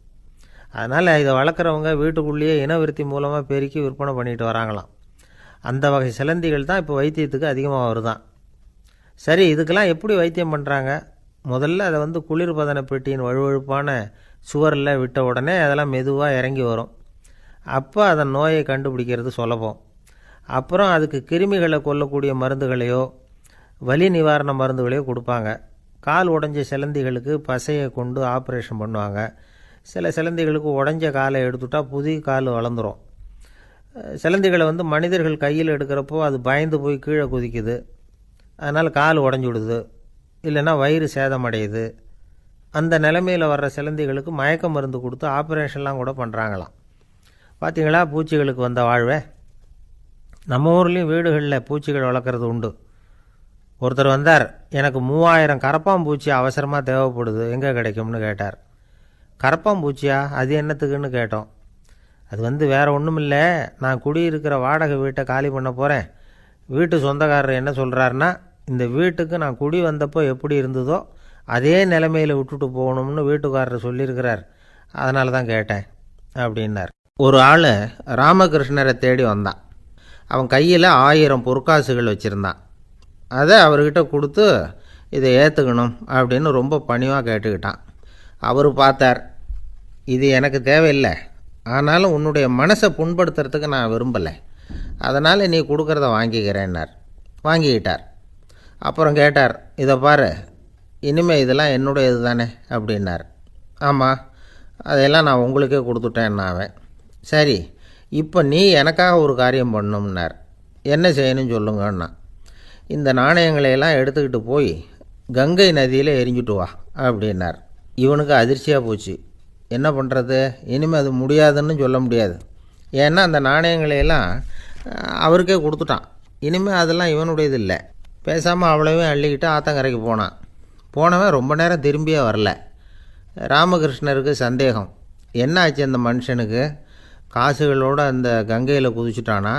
அதனால் இதை வளர்க்குறவங்க வீட்டுக்குள்ளேயே இனவிருத்தி மூலமாக பெருக்கி விற்பனை பண்ணிட்டு வராங்களாம். அந்த வகை சிலந்திகள் தான் இப்போ வைத்தியத்துக்கு அதிகமாக வருதான். சரி, இதுக்கெல்லாம் எப்படி வைத்தியம் பண்ணுறாங்க? முதல்ல அதை குளிர்பதன பெட்டியின் வழுவழுப்பான சுவரில் விட்ட உடனே அதெல்லாம் மெதுவாக இறங்கி வரும். அப்போ அதன் நோயை கண்டுபிடிக்கிறது சுலபம். அப்புறம் அதுக்கு கிருமிகளை கொல்லக்கூடிய மருந்துகளையோ வலி நிவாரண மருந்துகளையோ கொடுப்பாங்க. கால் உடைஞ்ச சிலந்திகளுக்கு பசையை கொண்டு ஆப்ரேஷன் பண்ணுவாங்க. சில சிலந்திகளுக்கு உடைஞ்ச காலை எடுத்துட்டா புதிய கால் வளர்ந்துடும். சிலந்திகளை மனிதர்கள் கையில் எடுக்கிறப்போ அது பயந்து போய் கீழே குதிக்குது. அதனால் கால் உடஞ்சி விடுது, இல்லைன்னா வயிறு சேதமடையுது. அந்த நிலைமையில் வர்ற சிலந்திகளுக்கு மயக்க மருந்து கொடுத்து ஆப்ரேஷன்லாம் கூட பண்ணுறாங்களாம். பார்த்திங்களா பூச்சிகளுக்கு வந்த வாழ்வே. நம்ம ஊர்லேயும் வீடுகளில் பூச்சிகள் வளர்க்குறது உண்டு. ஒருத்தர் வந்தார், எனக்கு 3000 கரப்பாம்பூச்சி அவசரமாக தேவைப்படுது, எங்கே கிடைக்கும்னு கேட்டார். கரப்பாம்பூச்சியா? அது என்னத்துக்குன்னு கேட்டோம். அது வேறு ஒன்றும் இல்லை, நான் குடியிருக்கிற வாடகை வீட்டை காலி பண்ண போகிறேன். வீட்டு சொந்தக்காரர் என்ன சொல்கிறாருன்னா, இந்த வீட்டுக்கு நான் குடி வந்தப்போ எப்படி இருந்ததோ அதே நிலைமையில் விட்டுட்டு போகணும்னு வீட்டுக்காரர் சொல்லியிருக்கிறார், அதனால தான் கேட்டேன் அப்படின்னார். ஒரு ஆள் ராமகிருஷ்ணரை தேடி வந்தான். அவன் கையில் 1000 பொற்காசுகள் வச்சுருந்தான். அதை அவர்கிட்ட கொடுத்து இதை ஏற்றுக்கணும் அப்படின்னு ரொம்ப பணிவாக கேட்டுக்கிட்டான். அவர் பார்த்தார், இது எனக்கு தேவையில்லை, ஆனாலும் உன்னுடைய மனசை புண்படுத்துறதுக்கு நான் விரும்பலை, அதனால் நீ கொடுக்குறத வாங்கிக்கிறேன்னார். வாங்கிக்கிட்டார். அப்புறம் கேட்டார், இதை பாரு, இனிமேல் இதெல்லாம் என்னுடைய இது தானே அப்படின்னார். ஆமாம், அதையெல்லாம் நான் உங்களுக்கே கொடுத்துட்டேன் அவன். சரி, இப்போ நீ எனக்காக ஒரு காரியம் பண்ணணும்னார். என்ன செய்யணும்னு சொல்லுங்கன்னா, இந்த நாணயங்களையெல்லாம் எடுத்துக்கிட்டு போய் கங்கை நதியில் எரிஞ்சுட்டு வா அப்படின்னார். இவனுக்கு அதிர்ச்சியாக போச்சு. என்ன பண்ணுறது? இனிமேல் அது முடியாதுன்னு சொல்ல முடியாது. ஏன்னா அந்த நாணயங்களையெல்லாம் அவருக்கே கொடுத்துட்டான். இனிமேல் அதெல்லாம் இவனுடையது இல்லை. பேசாமல் அவ்வளோவே அள்ளிக்கிட்டு ஆத்தங்கரைக்கு போனான். போனவன் ரொம்ப நேரம் திரும்பியே வரல. ராமகிருஷ்ணருக்கு சந்தேகம், என்ன ஆச்சு அந்த மனுஷனுக்கு? காசுகளோடு அந்த கங்கையில் குதிச்சுட்டானா?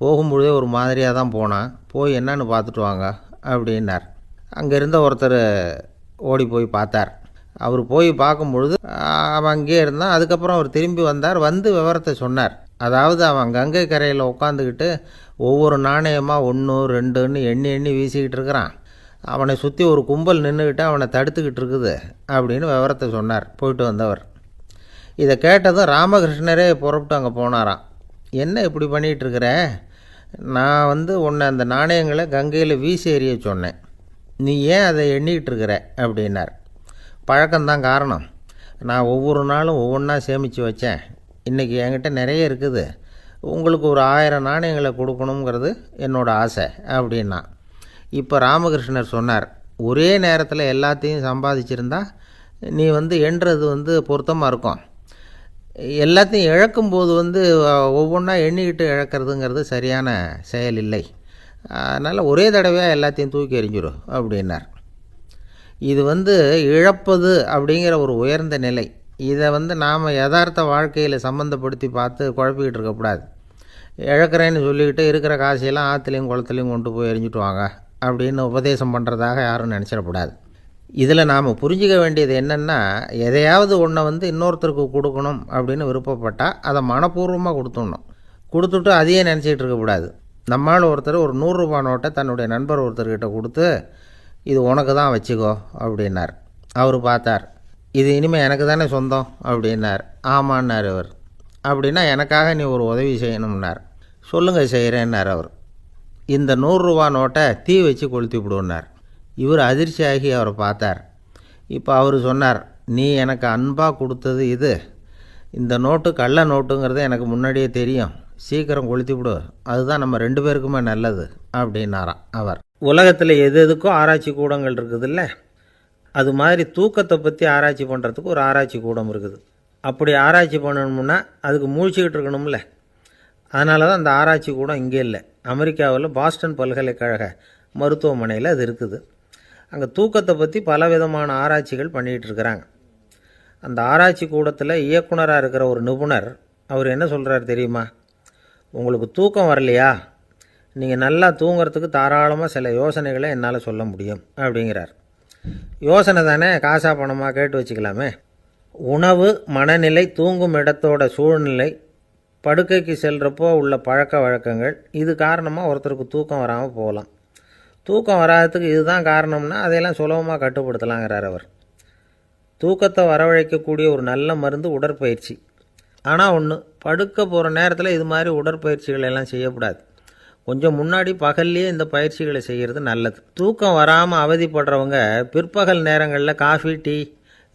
போகும்பொழுதே ஒரு மாதிரியாக தான் போனான், போய் என்னன்னு பார்த்துட்டு வாங்க அப்படின்னார். அங்கே இருந்த ஒருத்தர் ஓடி போய் பார்த்தார். அவர் போய் பார்க்கும்பொழுது அவன் அங்கேயே இருந்தான். அதுக்கப்புறம் அவர் திரும்பி வந்தார். விவரத்தை சொன்னார். அதாவது அவன் கங்கை கரையில் உட்காந்துக்கிட்டு ஒவ்வொரு நாணயமாக 1 2ன்னு எண்ணி வீசிக்கிட்டு இருக்கிறான். அவனை சுற்றி ஒரு கும்பல் நின்றுக்கிட்டு அவனை தடுத்துக்கிட்டு இருக்குது அப்படின்னு விவரத்தை சொன்னார் போயிட்டு வந்தவர். இதை கேட்டதும் ராமகிருஷ்ணரே புறப்பட்டு அங்கே போனாராம். என்ன இப்படி பண்ணிகிட்ருக்கிற? நான் உன்னை அந்த நாணயங்களை கங்கையில் வீசி எறிய சொன்னேன், நீ ஏன் அதை எண்ணிக்கிட்டு இருக்கிற அப்படின்னார். பழக்கம்தான் காரணம். நான் ஒவ்வொரு நாளும் ஒவ்வொன்றா சேமித்து வச்சேன். இன்றைக்கி என்கிட்ட நிறைய இருக்குது. உங்களுக்கு ஒரு 1000 நாணயங்களை கொடுக்கணுங்கிறது என்னோடய ஆசை அப்படின்னா. இப்போ ராமகிருஷ்ணர் சொன்னார், ஒரே நேரத்தில் எல்லாத்தையும் சம்பாதிச்சிருந்தா நீ எண்ணுறது பொருத்தமாக இருக்கும். எல்லாத்தையும் இழக்கும்போது ஒவ்வொன்றா எண்ணிக்கிட்டு இழக்கிறதுங்கிறது சரியான செயல் இல்லை. அதனால் ஒரே தடவையாக எல்லாத்தையும் தூக்கி எறிஞ்சிடும் அப்படின்னார். இது இழப்பது அப்படிங்கிற ஒரு உயர்ந்த நிலை. இதை நாம் யதார்த்த வாழ்க்கையில் சம்மந்தப்படுத்தி பார்த்து குழப்பிக்கிட்டு இருக்கக்கூடாது. இழக்கிறேன்னு சொல்லிக்கிட்டு இருக்கிற காசையெல்லாம் ஆற்றுலையும் குளத்துலையும் கொண்டு போய் எறிஞ்சிட்டு வாங்க அப்படின்னு உபதேசம் பண்ணுறதாக யாரும் நினச்சிடக்கூடாது. இதில் நாம் புரிஞ்சிக்க வேண்டியது என்னென்னா, எதையாவது ஒன்றை இன்னொருத்தருக்கு கொடுக்கணும் அப்படின்னு விருப்பப்பட்டால் அதை மனப்பூர்வமாக கொடுத்துடணும். கொடுத்துட்டு அதையே நினச்சிக்கிட்டு இருக்கக்கூடாது. நம்மால் ஒருத்தர் ஒரு 100 ரூபா நோட்டை தன்னுடைய நண்பர் ஒருத்தர்கிட்ட கொடுத்து, இது உனக்கு தான் வச்சுக்கோ அப்படின்னார். அவர் பார்த்தார், இது இனிமேல் எனக்கு தானே சொந்தம் அப்படின்னார். ஆமான்னார் அவர். அப்படின்னா எனக்காக நீ ஒரு உதவி செய்யணும்னார். சொல்லுங்கள் செய்கிறேன்னார் அவர். இந்த 100 ரூபா நோட்டை தீ வச்சு கொளுத்தி விடுன்னார். இவர் அதிர்ச்சியாகி அவரை பார்த்தார். இப்போ அவர் சொன்னார், நீ எனக்கு அன்பாக கொடுத்தது இது, இந்த நோட்டு கள்ள நோட்டுங்கிறது எனக்கு முன்னாடியே தெரியும், சீக்கிரம் கொளுத்தி விடு, அதுதான் நம்ம 2 பேருக்குமே நல்லது அப்படின்னாராம் அவர். உலகத்தில் எதுக்கும் ஆராய்ச்சி கூடங்கள் இருக்குதுல்ல, அது மாதிரி தூக்கத்தை பற்றி ஆராய்ச்சி பண்ணுறதுக்கு ஒரு ஆராய்ச்சி கூடம் இருக்குது. அப்படி ஆராய்ச்சி பண்ணணும்னா அதுக்கு முழிச்சுக்கிட்டு இருக்கணும்ல. அதனால தான் அந்த ஆராய்ச்சி கூட இங்கே இல்லை. அமெரிக்காவில் பாஸ்டன் பல்கலைக்கழக மருத்துவமனையில் அது இருக்குது. அங்கே தூக்கத்தை பற்றி பலவிதமான ஆராய்ச்சிகள் பண்ணிகிட்டு இருக்கிறாங்க. அந்த ஆராய்ச்சி கூடத்தில் இயக்குனராக இருக்கிற ஒரு நிபுணர் அவர் என்ன சொல்கிறார் தெரியுமா? உங்களுக்கு தூக்கம் வரலையா, நீங்கள் நல்லா தூங்கிறதுக்கு தாராளமாக சில யோசனைகளை என்னால் சொல்ல முடியும் அப்படிங்கிறார். யோசனை தானே, காசா பணமாக கேட்டு வச்சுக்கலாமே. உணவு, மனநிலை, தூங்கும் இடத்தோட சூழ்நிலை, படுக்கைக்கு செல்கிறப்போ உள்ள பழக்க வழக்கங்கள், இது காரணமாக ஒருத்தருக்கு தூக்கம் வராமல் போகலாம். தூக்கம் வராததுக்கு இதுதான் காரணம்னா அதையெல்லாம் சுலபமாக கட்டுப்படுத்தலாங்கிறார் அவர். தூக்கத்தை வரவழைக்கக்கூடிய ஒரு நல்ல மருந்து உடற்பயிற்சி. ஆனால் ஒன்று, படுக்க போகிற நேரத்தில் இது மாதிரி உடற்பயிற்சிகள் எல்லாம் செய்யக்கூடாது. கொஞ்சம் முன்னாடி பகல்லையே இந்த பயிற்சிகளை செய்கிறது நல்லது. தூக்கம் வராமல் அவதிப்படுறவங்க பிற்பகல் நேரங்களில் காஃபி, டீ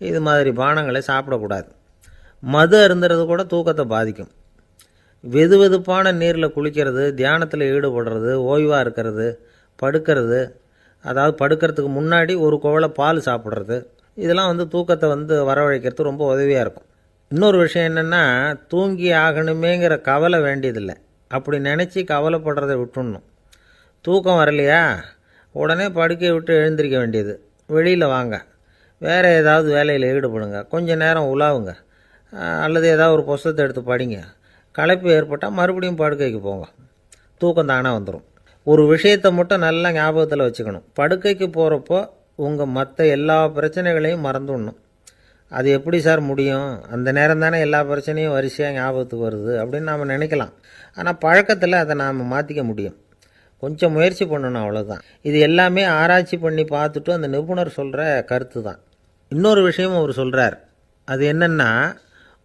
இது மாதிரி பானங்களை சாப்பிடக்கூடாது. மது அருந்துறது கூட தூக்கத்தை பாதிக்கும். வெது வெதுப்பான நீரில் குளிக்கிறது, தியானத்தில் ஈடுபடுறது, ஓய்வாக இருக்கிறது, படுக்கிறது, அதாவது படுக்கிறதுக்கு முன்னாடி ஒரு குவளை பால் சாப்பிட்றது, இதெல்லாம் தூக்கத்தை வரவழைக்கிறது ரொம்ப உதவியாக இருக்கும். இன்னொரு விஷயம் என்னென்னா, தூங்கி ஆகணுமேங்கிற கவலை வேண்டியதில்லை. அப்படி நினச்சி கவலைப்படுறதை விட்டுடணும். தூக்கம் வரலையா, உடனே படுக்கையை விட்டு எழுந்திருக்க வேண்டியது. வெளியில் வாங்க, வேறு ஏதாவது வேலையில் ஈடுபடுங்க, கொஞ்சம் நேரம் உலாவுங்க, அல்லது ஏதாவது ஒரு புஸ்தகத்தை எடுத்து படிங்க. களைப்பு ஏற்பட்டால் மறுபடியும் படுக்கைக்கு போங்க. தூக்கம் தானே வந்துடும். ஒரு விஷயத்தை மட்டும் நல்லா ஞாபகத்தில் வச்சுக்கணும். படுக்கைக்கு போகிறப்போ உங்கள் மற்ற எல்லா பிரச்சனைகளையும் மறந்துடணும். அது எப்படி சார் முடியும்? அந்த நேரம் தானே எல்லா பிரச்சனையும் வரிசையாக ஞாபகத்துக்கு வருது அப்படின்னு நாம் நினைக்கலாம். ஆனால் பழக்கத்தில் அதை நாம் மாற்றிக்க முடியும். கொஞ்சம் முயற்சி பண்ணணும், அவ்வளோதான். இது எல்லாமே ஆராய்ச்சி பண்ணி பார்த்துட்டு அந்த நிபுணர் சொல்கிற கருத்து தான். இன்னொரு விஷயமும் அவர் சொல்கிறார். அது என்னென்னா,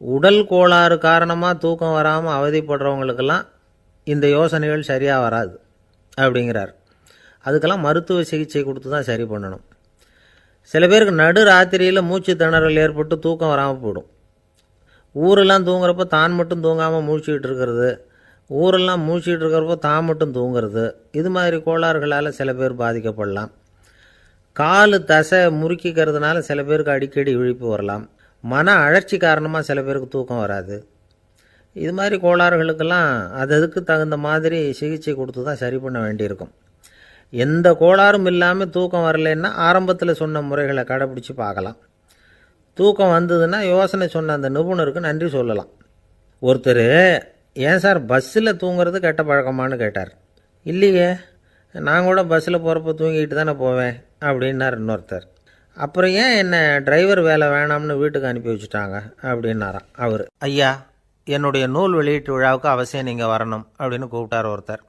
உடல் கோளாறு காரணமாக தூக்கம் வராமல் அவதிப்படுறவங்களுக்கெல்லாம் இந்த யோசனைகள் சரியாக வராது அப்படிங்கிறார். அதுக்கெல்லாம் மருத்துவ சிகிச்சை கொடுத்து தான் சரி பண்ணணும். சில பேருக்கு நடு ராத்திரியில் மூச்சு திணறல் ஏற்பட்டு தூக்கம் வராமல் போயிடும். ஊரெல்லாம் தூங்குறப்போ தான் மட்டும் தூங்காமல் மூழ்கிட்டு இருக்கிறது, ஊரெல்லாம் மூழ்கிட்டு இருக்கிறப்போ தான் மட்டும் தூங்குறது, இது மாதிரி கோளாறுகளால் சில பேர் பாதிக்கப்படலாம். கால் தசை முறுக்கிக்கிறதுனால சில பேருக்கு அடிக்கடி விழிப்பு வரலாம். மன அழற்சி காரணமாக சில பேருக்கு தூக்கம் வராது. இது மாதிரி கோளாறுகளுக்கெல்லாம் அதுக்கு தகுந்த மாதிரி சிகிச்சை கொடுத்து தான் சரி பண்ண வேண்டியிருக்கும். எந்த கோளாறும் இல்லாமல் தூக்கம் வரலைன்னா ஆரம்பத்தில் சொன்ன முறைகளை கடைப்பிடிச்சி பார்க்கலாம். தூக்கம் வந்ததுன்னா யோசனை சொன்ன அந்த நிபுணருக்கு நன்றி சொல்லலாம். ஒருத்தர், ஏன் சார் பஸ்ஸில் தூங்குறது கெட்ட பழக்கமானு கேட்டார். இல்லையே, நான் கூட பஸ்ஸில் போகிறப்ப தூங்கிட்டு தானே போவேன் அப்படின்னார் இன்னொருத்தர். அப்புறம் ஏன் என்ன டிரைவர் வேலை வேணாம்னு வீட்டுக்கு அனுப்பி வச்சுட்டாங்க அப்படின்னாராம் அவர். ஐயா, என்னுடைய நூல் வெளியீட்டு விழாவுக்கு அவசியம் நீங்கள் வரணும் அப்படின்னு கூப்பிட்டார் ஒருத்தர்.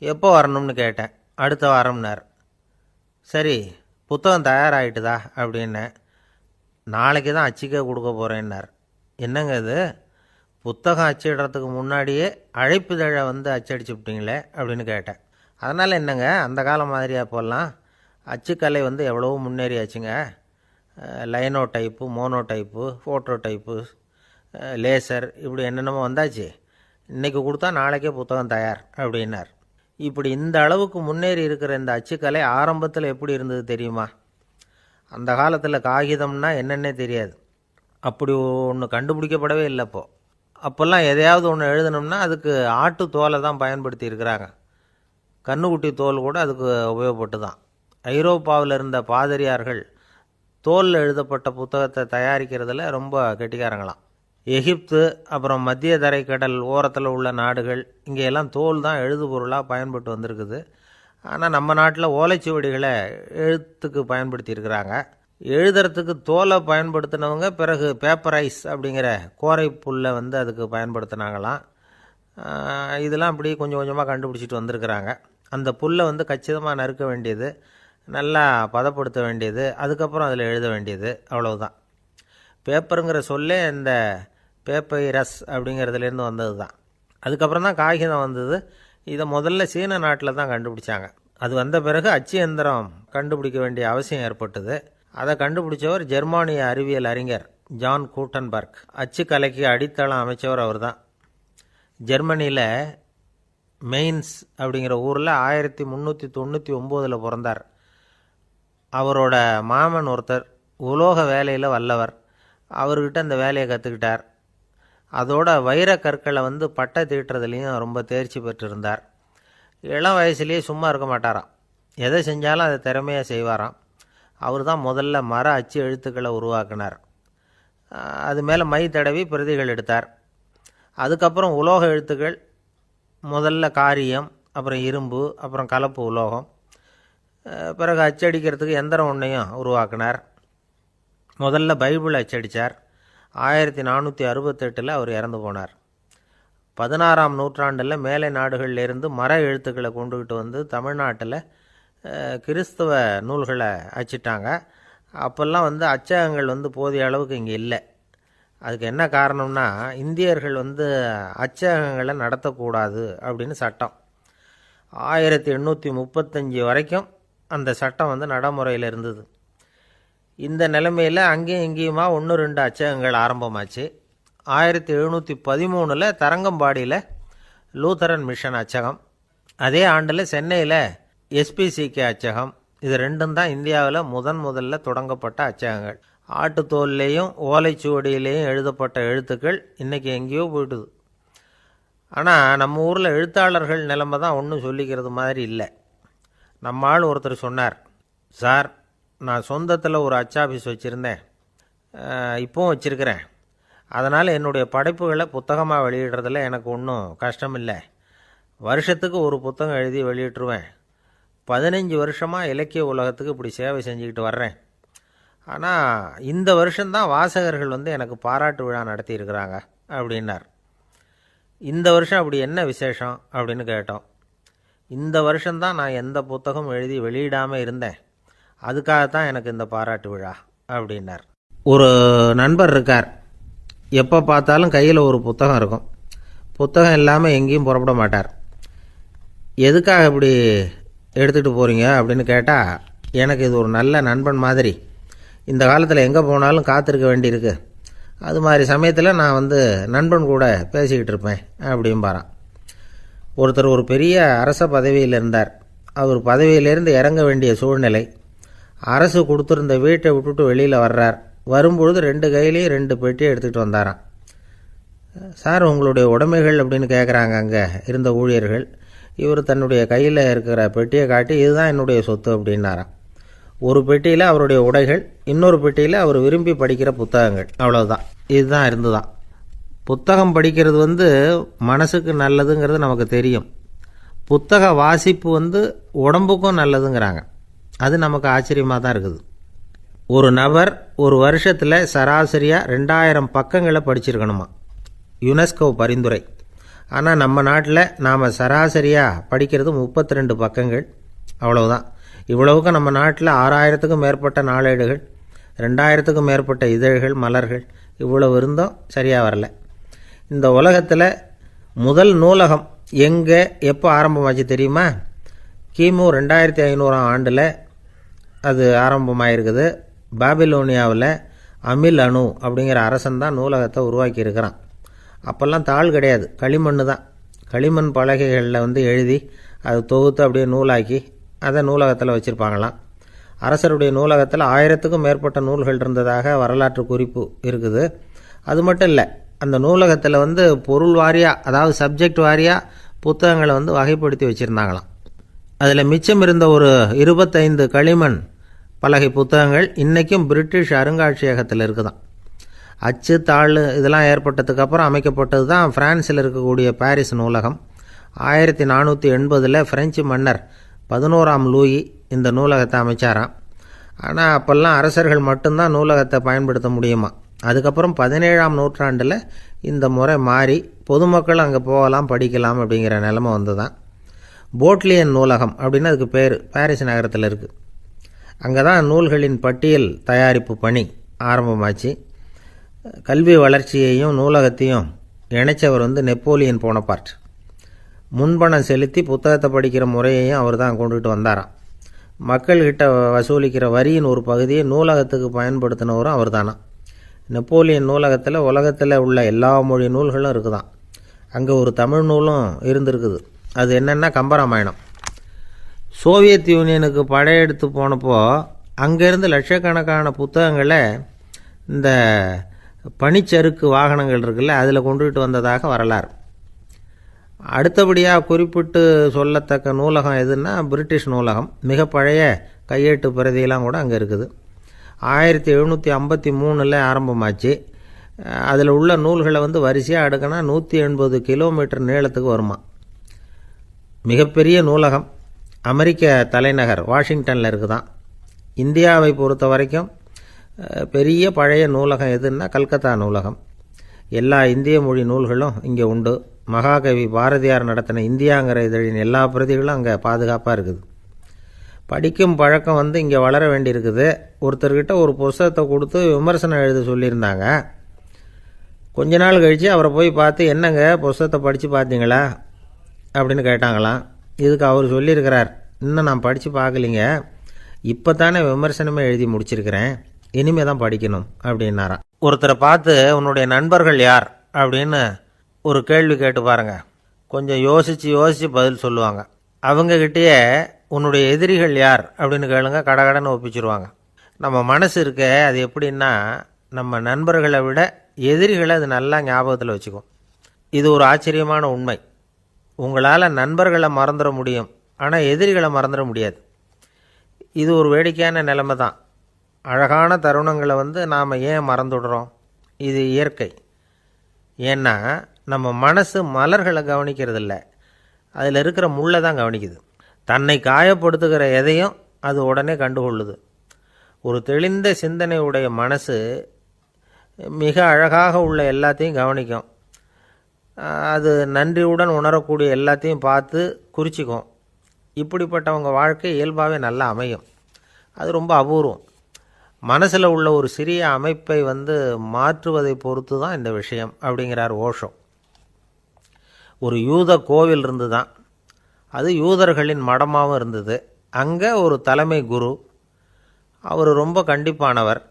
எப்போ வரணும்னு கேட்டேன். அடுத்த வாரம்னார். சரி, புத்தகம் தயாராகிட்டுதா அப்படின்னேன். நாளைக்கு தான் அச்சிக்க கொடுக்க போகிறேன்னார். என்னங்க இது, புத்தகம் அச்சிடுறதுக்கு முன்னாடியே அழைப்புதழை அச்சடிச்சு விட்டீங்களே அப்படின்னு கேட்டேன். அதனால் என்னங்க, அந்த காலம் மாதிரியா போடலாம்? அச்சுக்கலை எவ்வளவோ முன்னேறியாச்சுங்க. Linotype, monotype, phototype, laser, இப்படி என்னென்னமோ வந்தாச்சு. இன்றைக்கி கொடுத்தா நாளைக்கே புத்தகம் தயார் அப்படின்னார். இப்படி இந்த அளவுக்கு முன்னேறி இருக்கிற இந்த அச்சுக்கலை ஆரம்பத்தில் எப்படி இருந்தது தெரியுமா? அந்த காலத்தில் காகிதம்னா என்னென்னே தெரியாது. அப்படி ஒன்று கண்டுபிடிக்கப்படவே இல்லை. அப்போல்லாம் எதையாவது ஒன்று எழுதணும்னா அதுக்கு ஆட்டு தோலை தான் பயன்படுத்தி இருக்கிறாங்க. கண்ணுக்குட்டி தோல் கூட அதுக்கு உபயோகப்பட்டு தான். ஐரோப்பாவில் இருந்த பாதிரியார்கள் தோலில் எழுதப்பட்ட புத்தகத்தை தயாரிக்கிறதுல ரொம்ப கெட்டிக்காரங்களாம். எகிப்து, அப்புறம் மத்திய தரைக்கடல் ஓரத்தில் உள்ள நாடுகள், இங்கே எல்லாம் தோல் தான் எழுதுபொருளாக பயன்பட்டு வந்திருக்குது. ஆனால் நம்ம நாட்டில் ஓலைச்சுவடிகளை எழுத்துக்கு பயன்படுத்தி இருக்கிறாங்க. எழுதுறதுக்கு தோலை பயன்படுத்தினவங்க பிறகு பேப்பரைஸ் அப்படிங்கிற கோரை புல்லை அதுக்கு பயன்படுத்தினாங்களாம். இதெல்லாம் அப்படி கொஞ்சம் கொஞ்சமாக கண்டுபிடிச்சிட்டு வந்திருக்கிறாங்க. அந்த புல்லை கச்சிதமாக நறுக்க வேண்டியது, நல்லா பதப்படுத்த வேண்டியது, அதுக்கப்புறம் அதில் எழுத வேண்டியது, அவ்வளவுதான். பேப்பருங்கிற சொல்லே இந்த பேப்பைரஸ் அப்படிங்கிறதுலேருந்து வந்தது தான். அதுக்கப்புறம் தான் காகிதம் வந்தது. இதை முதல்ல சீன நாட்டில் தான் கண்டுபிடிச்சாங்க. அது வந்த பிறகு அச்சு எந்திரம் கண்டுபிடிக்க வேண்டிய அவசியம் ஏற்பட்டது. அதை கண்டுபிடிச்சவர் ஜெர்மானிய அறிவியல் அறிஞர் ஜான் கூட்டன்பர்க். அச்சு கலைக்கு அடித்தளம் அமைச்சவர் அவர் தான். ஜெர்மனியில் மெயின்ஸ் அப்படிங்கிற ஊரில் 1399 பிறந்தார். அவரோட மாமன் ஒருத்தர் உலோக வேலையில் வல்லவர். அவர்கிட்ட அந்த வேலையை கற்றுக்கிட்டார். அதோட வைர கற்களை வந்து பட்டை தீட்டுறதுலேயும் ரொம்ப தேர்ச்சி பெற்றிருந்தார். இளம் வயசுலேயே சும்மா இருக்க மாட்டாராம். எதை செஞ்சாலும் அதை திறமையாக செய்வாராம். அவர் தான் முதல்ல மர அச்சு எழுத்துக்களை உருவாக்கினார். அது மேலே மை தடவி பிரதிகள் எடுத்தார். அதுக்கப்புறம் உலோக எழுத்துக்கள், முதல்ல காரியம், அப்புறம் இரும்பு, அப்புறம் கலப்பு உலோகம், பிறகு அச்சடிக்கிறதுக்கு எந்திரம் ஒன்றையும் உருவாக்கினார். முதல்ல பைபிள் அச்சடித்தார். 1468 அவர் இறந்து போனார். 16ஆம் நூற்றாண்டில் மேலை நாடுகளிலிருந்து மர எழுத்துக்களை கொண்டுக்கிட்டு வந்து தமிழ்நாட்டில் கிறிஸ்தவ நூல்களை அச்சிட்டாங்க. அப்போல்லாம் வந்து அச்சகங்கள் வந்து போதிய அளவுக்கு இங்கே இல்லை. அதுக்கு என்ன காரணம்னா, இந்தியர்கள் வந்து அச்சகங்களை நடத்தக்கூடாது அப்படின்னு சட்டம். 1835 வரைக்கும் அந்த சட்டம் வந்து நடைமுறையில் இருந்தது. இந்த நிலைமையில் அங்கேயும் இங்கேயுமா 1-2 அச்சகங்கள் ஆரம்பமாச்சு. 1713 தரங்கம்பாடியில் லூத்தரன் மிஷன் அச்சகம், அதே ஆண்டில் சென்னையில் எஸ்பிசிகே அச்சகம். இது ரெண்டும் தான் இந்தியாவில் முதல்ல தொடங்கப்பட்ட அச்சகங்கள். ஆட்டுத்தோல்லையும் ஓலைச்சுவடியிலையும் எழுதப்பட்ட எழுத்துக்கள் இன்றைக்கி எங்கேயோ போயிட்டுது. ஆனால் நம்ம ஊரில் எழுத்தாளர்கள் நிலைமை தான் ஒன்றும் சொல்லிக்கிறது மாதிரி இல்லை. நம்ம ஆள் ஒருத்தர் சொன்னார், சார், நான் சொந்தத்தில் ஒரு அச்சாபீஸ் வச்சுருந்தேன், இப்போவும் வச்சுருக்கிறேன். அதனால் என்னுடைய படைப்புகளை புத்தகமாக வெளியிடுறதில் எனக்கு ஒன்றும் கஷ்டம் இல்லை. வருஷத்துக்கு ஒரு புத்தகம் எழுதி வெளியிட்டுருவேன். 15 வருஷமாக இலக்கிய உலகத்துக்கு இப்படி சேவை செஞ்சுக்கிட்டு வர்றேன். ஆனால் இந்த வருஷம்தான் வாசகர்கள் வந்து எனக்கு பாராட்டு விழா நடத்தியிருக்கிறாங்க அப்படின்னார். இந்த வருஷம் அப்படி என்ன விசேஷம் அப்படின்னு கேட்டோம். இந்த வருஷம்தான் நான் எந்த புத்தகம் எழுதி வெளியிடாமல் இருந்தேன், அதுக்காகத்தான் எனக்கு இந்த பாராட்டு விழா அப்படின்னார். ஒரு நண்பர் இருக்கார், எப்போ பார்த்தாலும் கையில் ஒரு புத்தகம் இருக்கும். புத்தகம் இல்லாமல் எங்கேயும் புறப்பட மாட்டார். எதுக்காக இப்படி எடுத்துகிட்டு போகிறீங்க அப்படின்னு கேட்டால், எனக்கு இது ஒரு நல்ல நண்பன் மாதிரி, இந்த காலத்தில் எங்கே போனாலும் காத்திருக்க வேண்டியிருக்கு, அது மாதிரி சமயத்தில் நான் வந்து நண்பன் கூட பேசிக்கிட்டு இருப்பேன் அப்படிம்பாரான். ஒருத்தர் ஒரு பெரிய அரச பதவியில் இருந்தார். அவர் பதவியிலேருந்து இறங்க வேண்டிய சூழ்நிலை. அரசு கொடுத்துருந்த வீட்டை விட்டுட்டு வெளியில் வர்றார். வரும்பொழுது 2 கையிலையும் 2 பெட்டியை எடுத்துகிட்டு வந்தாராம். சார், உங்களுடைய உடைமைகள் அப்படின்னு கேட்குறாங்க அங்கே இருந்த ஊழியர்கள். இவர் தன்னுடைய கையில் இருக்கிற பெட்டியை காட்டி, இதுதான் என்னுடைய சொத்து அப்படின்னாராம். ஒரு பெட்டியில் அவருடைய உடைகள், இன்னொரு பெட்டியில் அவர் விரும்பி படிக்கிற புத்தகங்கள். அவ்வளோதான். இதுதான் இருந்துதான். புத்தகம் படிக்கிறது வந்து மனசுக்கு நல்லதுங்கிறது நமக்கு தெரியும். புத்தக வாசிப்பு வந்து உடம்புக்கும் நல்லதுங்கிறாங்க. அது நமக்கு ஆச்சரியமாக தான் இருக்குது. ஒரு நபர் ஒரு வருஷத்தில் சராசரியாக 2000 பக்கங்களை படிச்சிருக்கணுமா, யுனெஸ்கோ பரிந்துரை. ஆனால் நம்ம நாட்டில் நாம் சராசரியாக படிக்கிறது 32 பக்கங்கள். அவ்வளவுதான். இவ்வளவுக்கு நம்ம நாட்டில் 6000க்கும் மேற்பட்ட நாளேடுகள், 2000க்கும் மேற்பட்ட இதழ்கள், மலர்கள், இவ்வளவு இருந்தும் சரியாக வரல. இந்த உலகத்தில் முதல் நூலகம் எங்கே எப்போ ஆரம்பமாச்சு தெரியுமா? கிமு 2500ஆம் ஆண்டில் அது ஆரம்பமாயிருக்குது. பாபிலோனியாவில் அமில் அணு அப்படிங்கிற அரசன் தான் நூலகத்தை உருவாக்கியிருக்கிறான். அப்போல்லாம் தாள் கிடையாது, களிமண் தான். களிமண் பலகைகளில் வந்து எழுதி அது தொகுத்து அப்படியே நூலாக்கி அதை நூலகத்தில் வச்சுருப்பாங்களாம். அரசருடைய நூலகத்தில் 1000க்கும் மேற்பட்ட நூல்கள் இருந்ததாக வரலாற்று குறிப்பு இருக்குது. அது மட்டும் இல்லை, அந்த நூலகத்தில் வந்து பொருள் வாரியாக, அதாவது சப்ஜெக்ட் வாரியாக புத்தகங்களை வந்து வகைப்படுத்தி வச்சுருந்தாங்களாம். அதில் மிச்சம் இருந்த ஒரு 25 களிமண் பலகை புத்தகங்கள் இன்றைக்கும் பிரிட்டிஷ் அருங்காட்சியகத்தில் இருக்குதான். அச்சு தாள் இதெல்லாம் ஏற்பட்டதுக்கப்புறம் அமைக்கப்பட்டது தான் பிரான்ஸில் இருக்கக்கூடிய பாரிஸ் நூலகம். 1480 பிரெஞ்சு மன்னர் 11ஆம் லூயி இந்த நூலகத்தை அமைச்சாராம். ஆனால் அப்போல்லாம் அரசர்கள் மட்டும்தான் நூலகத்தை பயன்படுத்த முடியுமா. அதுக்கப்புறம் 17ஆம் நூற்றாண்டில் இந்த முறை மாறி பொதுமக்கள் அங்கே போகலாம், படிக்கலாம் அப்படிங்கிற நிலைமை வந்து தான். போட்லியன் நூலகம் அப்படின்னு அதுக்கு பேர், பாரிஸ் நகரத்தில் இருக்குது. அங்கே தான் நூல்களின் பட்டியல் தயாரிப்பு பணி ஆரம்பமாச்சு. கல்வி வளர்ச்சியையும் நூலகத்தையும் இணைச்சவர் வந்து நெப்போலியன் போனபார்ட். முன்பணம் செலுத்தி புத்தகத்தை படிக்கிற முறையையும் அவர் தான் கொண்டுகிட்டு வந்தாராம். மக்கள்கிட்ட வசூலிக்கிற வரியின் ஒரு பகுதியை நூலகத்துக்கு பயன்படுத்தினவரும் அவர் தானா. நெப்போலியன் நூலகத்தில் உலகத்தில் உள்ள எல்லா மொழி நூல்களும் இருக்குதான். அங்கே ஒரு தமிழ் நூலும் இருந்திருக்குது. அது என்னென்னா கம்பராமாயணம். சோவியத் யூனியனுக்கு படையெடுத்து போனப்போ அங்கேருந்து லட்சக்கணக்கான புத்தகங்களை இந்த பனிச்சறுக்கு வாகனங்கள் இருக்குல்ல, அதில் கொண்டுகிட்டு வந்ததாக வரலாறு. அடுத்தபடியாக குறிப்பிட்டு சொல்லத்தக்க நூலகம் எதுன்னா பிரிட்டிஷ் நூலகம். மிக பழைய கையெழுத்து பிரதியெல்லாம் கூட அங்கே இருக்குது. 1753 ஆரம்பமாச்சு. அதில் உள்ள நூல்களை வரிசையாக அடுக்கினா 180 கிலோமீட்டர் நீளத்துக்கு வருமா. மிகப்பெரிய நூலகம் அமெரிக்க தலைநகர் வாஷிங்டனில் இருக்குதான். இந்தியாவை பொறுத்த வரைக்கும் பெரிய பழைய நூலகம் எதுன்னா கல்கத்தா நூலகம். எல்லா இந்திய மொழி நூல்களும் இங்கே உண்டு. மகாகவி பாரதியார் நடத்தின இந்தியாங்கிற இதழின் எல்லா பிரதிகளும் அங்கே பாதுகாப்பாக இருக்குது. படிக்கும் பழக்கம் இங்கே வளர வேண்டியிருக்குது. ஒருத்தர்கிட்ட ஒரு புஸ்தகத்தை கொடுத்து விமர்சனம் எழுத சொல்லியிருந்தாங்க. கொஞ்ச நாள் கழித்து அவரை போய் பார்த்து, என்னங்க புஸ்தகத்தை படித்து பார்த்தீங்களா அப்படின்னு கேட்டாங்களாம். இதுக்கு அவர் சொல்லியிருக்கிறார், இன்னும் நான் படித்து பார்க்கலிங்க, இப்போ தானே விமர்சனமே எழுதி முடிச்சிருக்கிறேன், இனிமே தான் படிக்கணும் அப்படின்னாராம். ஒருத்தரை பார்த்து உன்னுடைய நண்பர்கள் யார் அப்படின்னு ஒரு கேள்வி கேட்டு பாருங்க. கொஞ்சம் யோசித்து பதில் சொல்லுவாங்க. அவங்கக்கிட்டேயே உன்னுடைய எதிரிகள் யார் அப்படின்னு கேளுங்க, கடகடன்னு ஒப்பிச்சிருவாங்க. நம்ம மனசு இருக்க அது எப்படின்னா, நம்ம நண்பர்களை விட எதிரிகளை அது நல்லா ஞாபகத்தில் வச்சுக்கும். இது ஒரு ஆச்சரியமான உண்மை. உங்களால் நண்பர்களை மறந்துட முடியும், ஆனால் எதிரிகளை மறந்துட முடியாது. இது ஒரு வேடிக்கையான நிலைமை தான். அழகான தருணங்களை நாம் ஏன் மறந்துடுறோம்? இது இயற்கை. ஏன்னா நம்ம மனசு மலர்களை கவனிக்கிறதில்ல, அதில் இருக்கிற முள்ளை தான் கவனிக்குது. தன்னை காயப்படுத்துகிற எதையும் அது உடனே கண்டுகொள்ளுது. ஒரு தெளிந்த சிந்தனை உடைய மனசு மிக அழகாக உள்ள எல்லாத்தையும் கவனிக்கும். அது நன்றியுடன் உணரக்கூடிய எல்லாத்தையும் பார்த்து குறிச்சிக்கும். இப்படிப்பட்டவங்க வாழ்க்கை இயல்பாகவே நல்லா அமையும். அது ரொம்ப அபூர்வம். மனசில் உள்ள ஒரு சிறிய அமைப்பை மாற்றுவதை பொறுத்து தான் இந்த விஷயம் அப்படிங்கிறார் ஓஷோ. ஒரு யூத கோவில் இருந்து தான், அது யூதர்களின் மடமாகவும் இருந்தது. அங்கே ஒரு தலைமை குரு, அவர் ரொம்ப கண்டிப்பானவர்.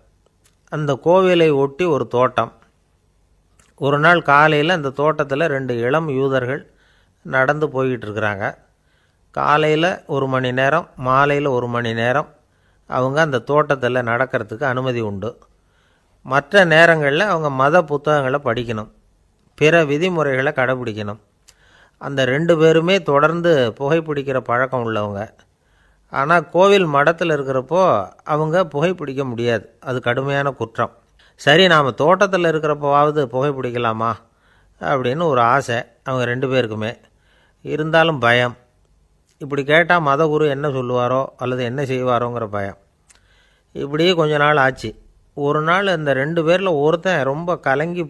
அந்த கோவிலை ஒட்டி ஒரு தோட்டம். ஒரு நாள் காலையில் அந்த தோட்டத்தில் 2 இளம் யூதர்கள் நடந்து போய்கிட்டு இருக்கிறாங்க. காலையில் 1 மணி நேரம், மாலையில் 1 மணி நேரம் அவங்க அந்த தோட்டத்தில் நடக்கிறதுக்கு அனுமதி உண்டு. மற்ற நேரங்களில் அவங்க மத புத்தகங்களை படிக்கணும், பிற விதிமுறைகளை கடைபிடிக்கணும். அந்த 2 பேருமே தொடர்ந்து புகைப்பிடிக்கிற பழக்கம் உள்ளவங்க. ஆனால் கோவில் மடத்தில் இருக்கிறப்போ அவங்க புகைப்பிடிக்க முடியாது, அது கடுமையான குற்றம். சரி, நாம் தோட்டத்தில் இருக்கிறப்போவாவது புகைப்பிடிக்கலாமா அப்படின்னு ஒரு ஆசை அவங்க 2 பேருக்குமே. இருந்தாலும் பயம். இப்படி கேட்டால் மதகுரு என்ன சொல்லுவாரோ அல்லது என்ன செய்வாரோங்கிற பயம். இப்படியே கொஞ்ச நாள் ஆச்சு. ஒரு நாள் இந்த 2 பேரில் ஒருத்தன் ரொம்ப கலங்கி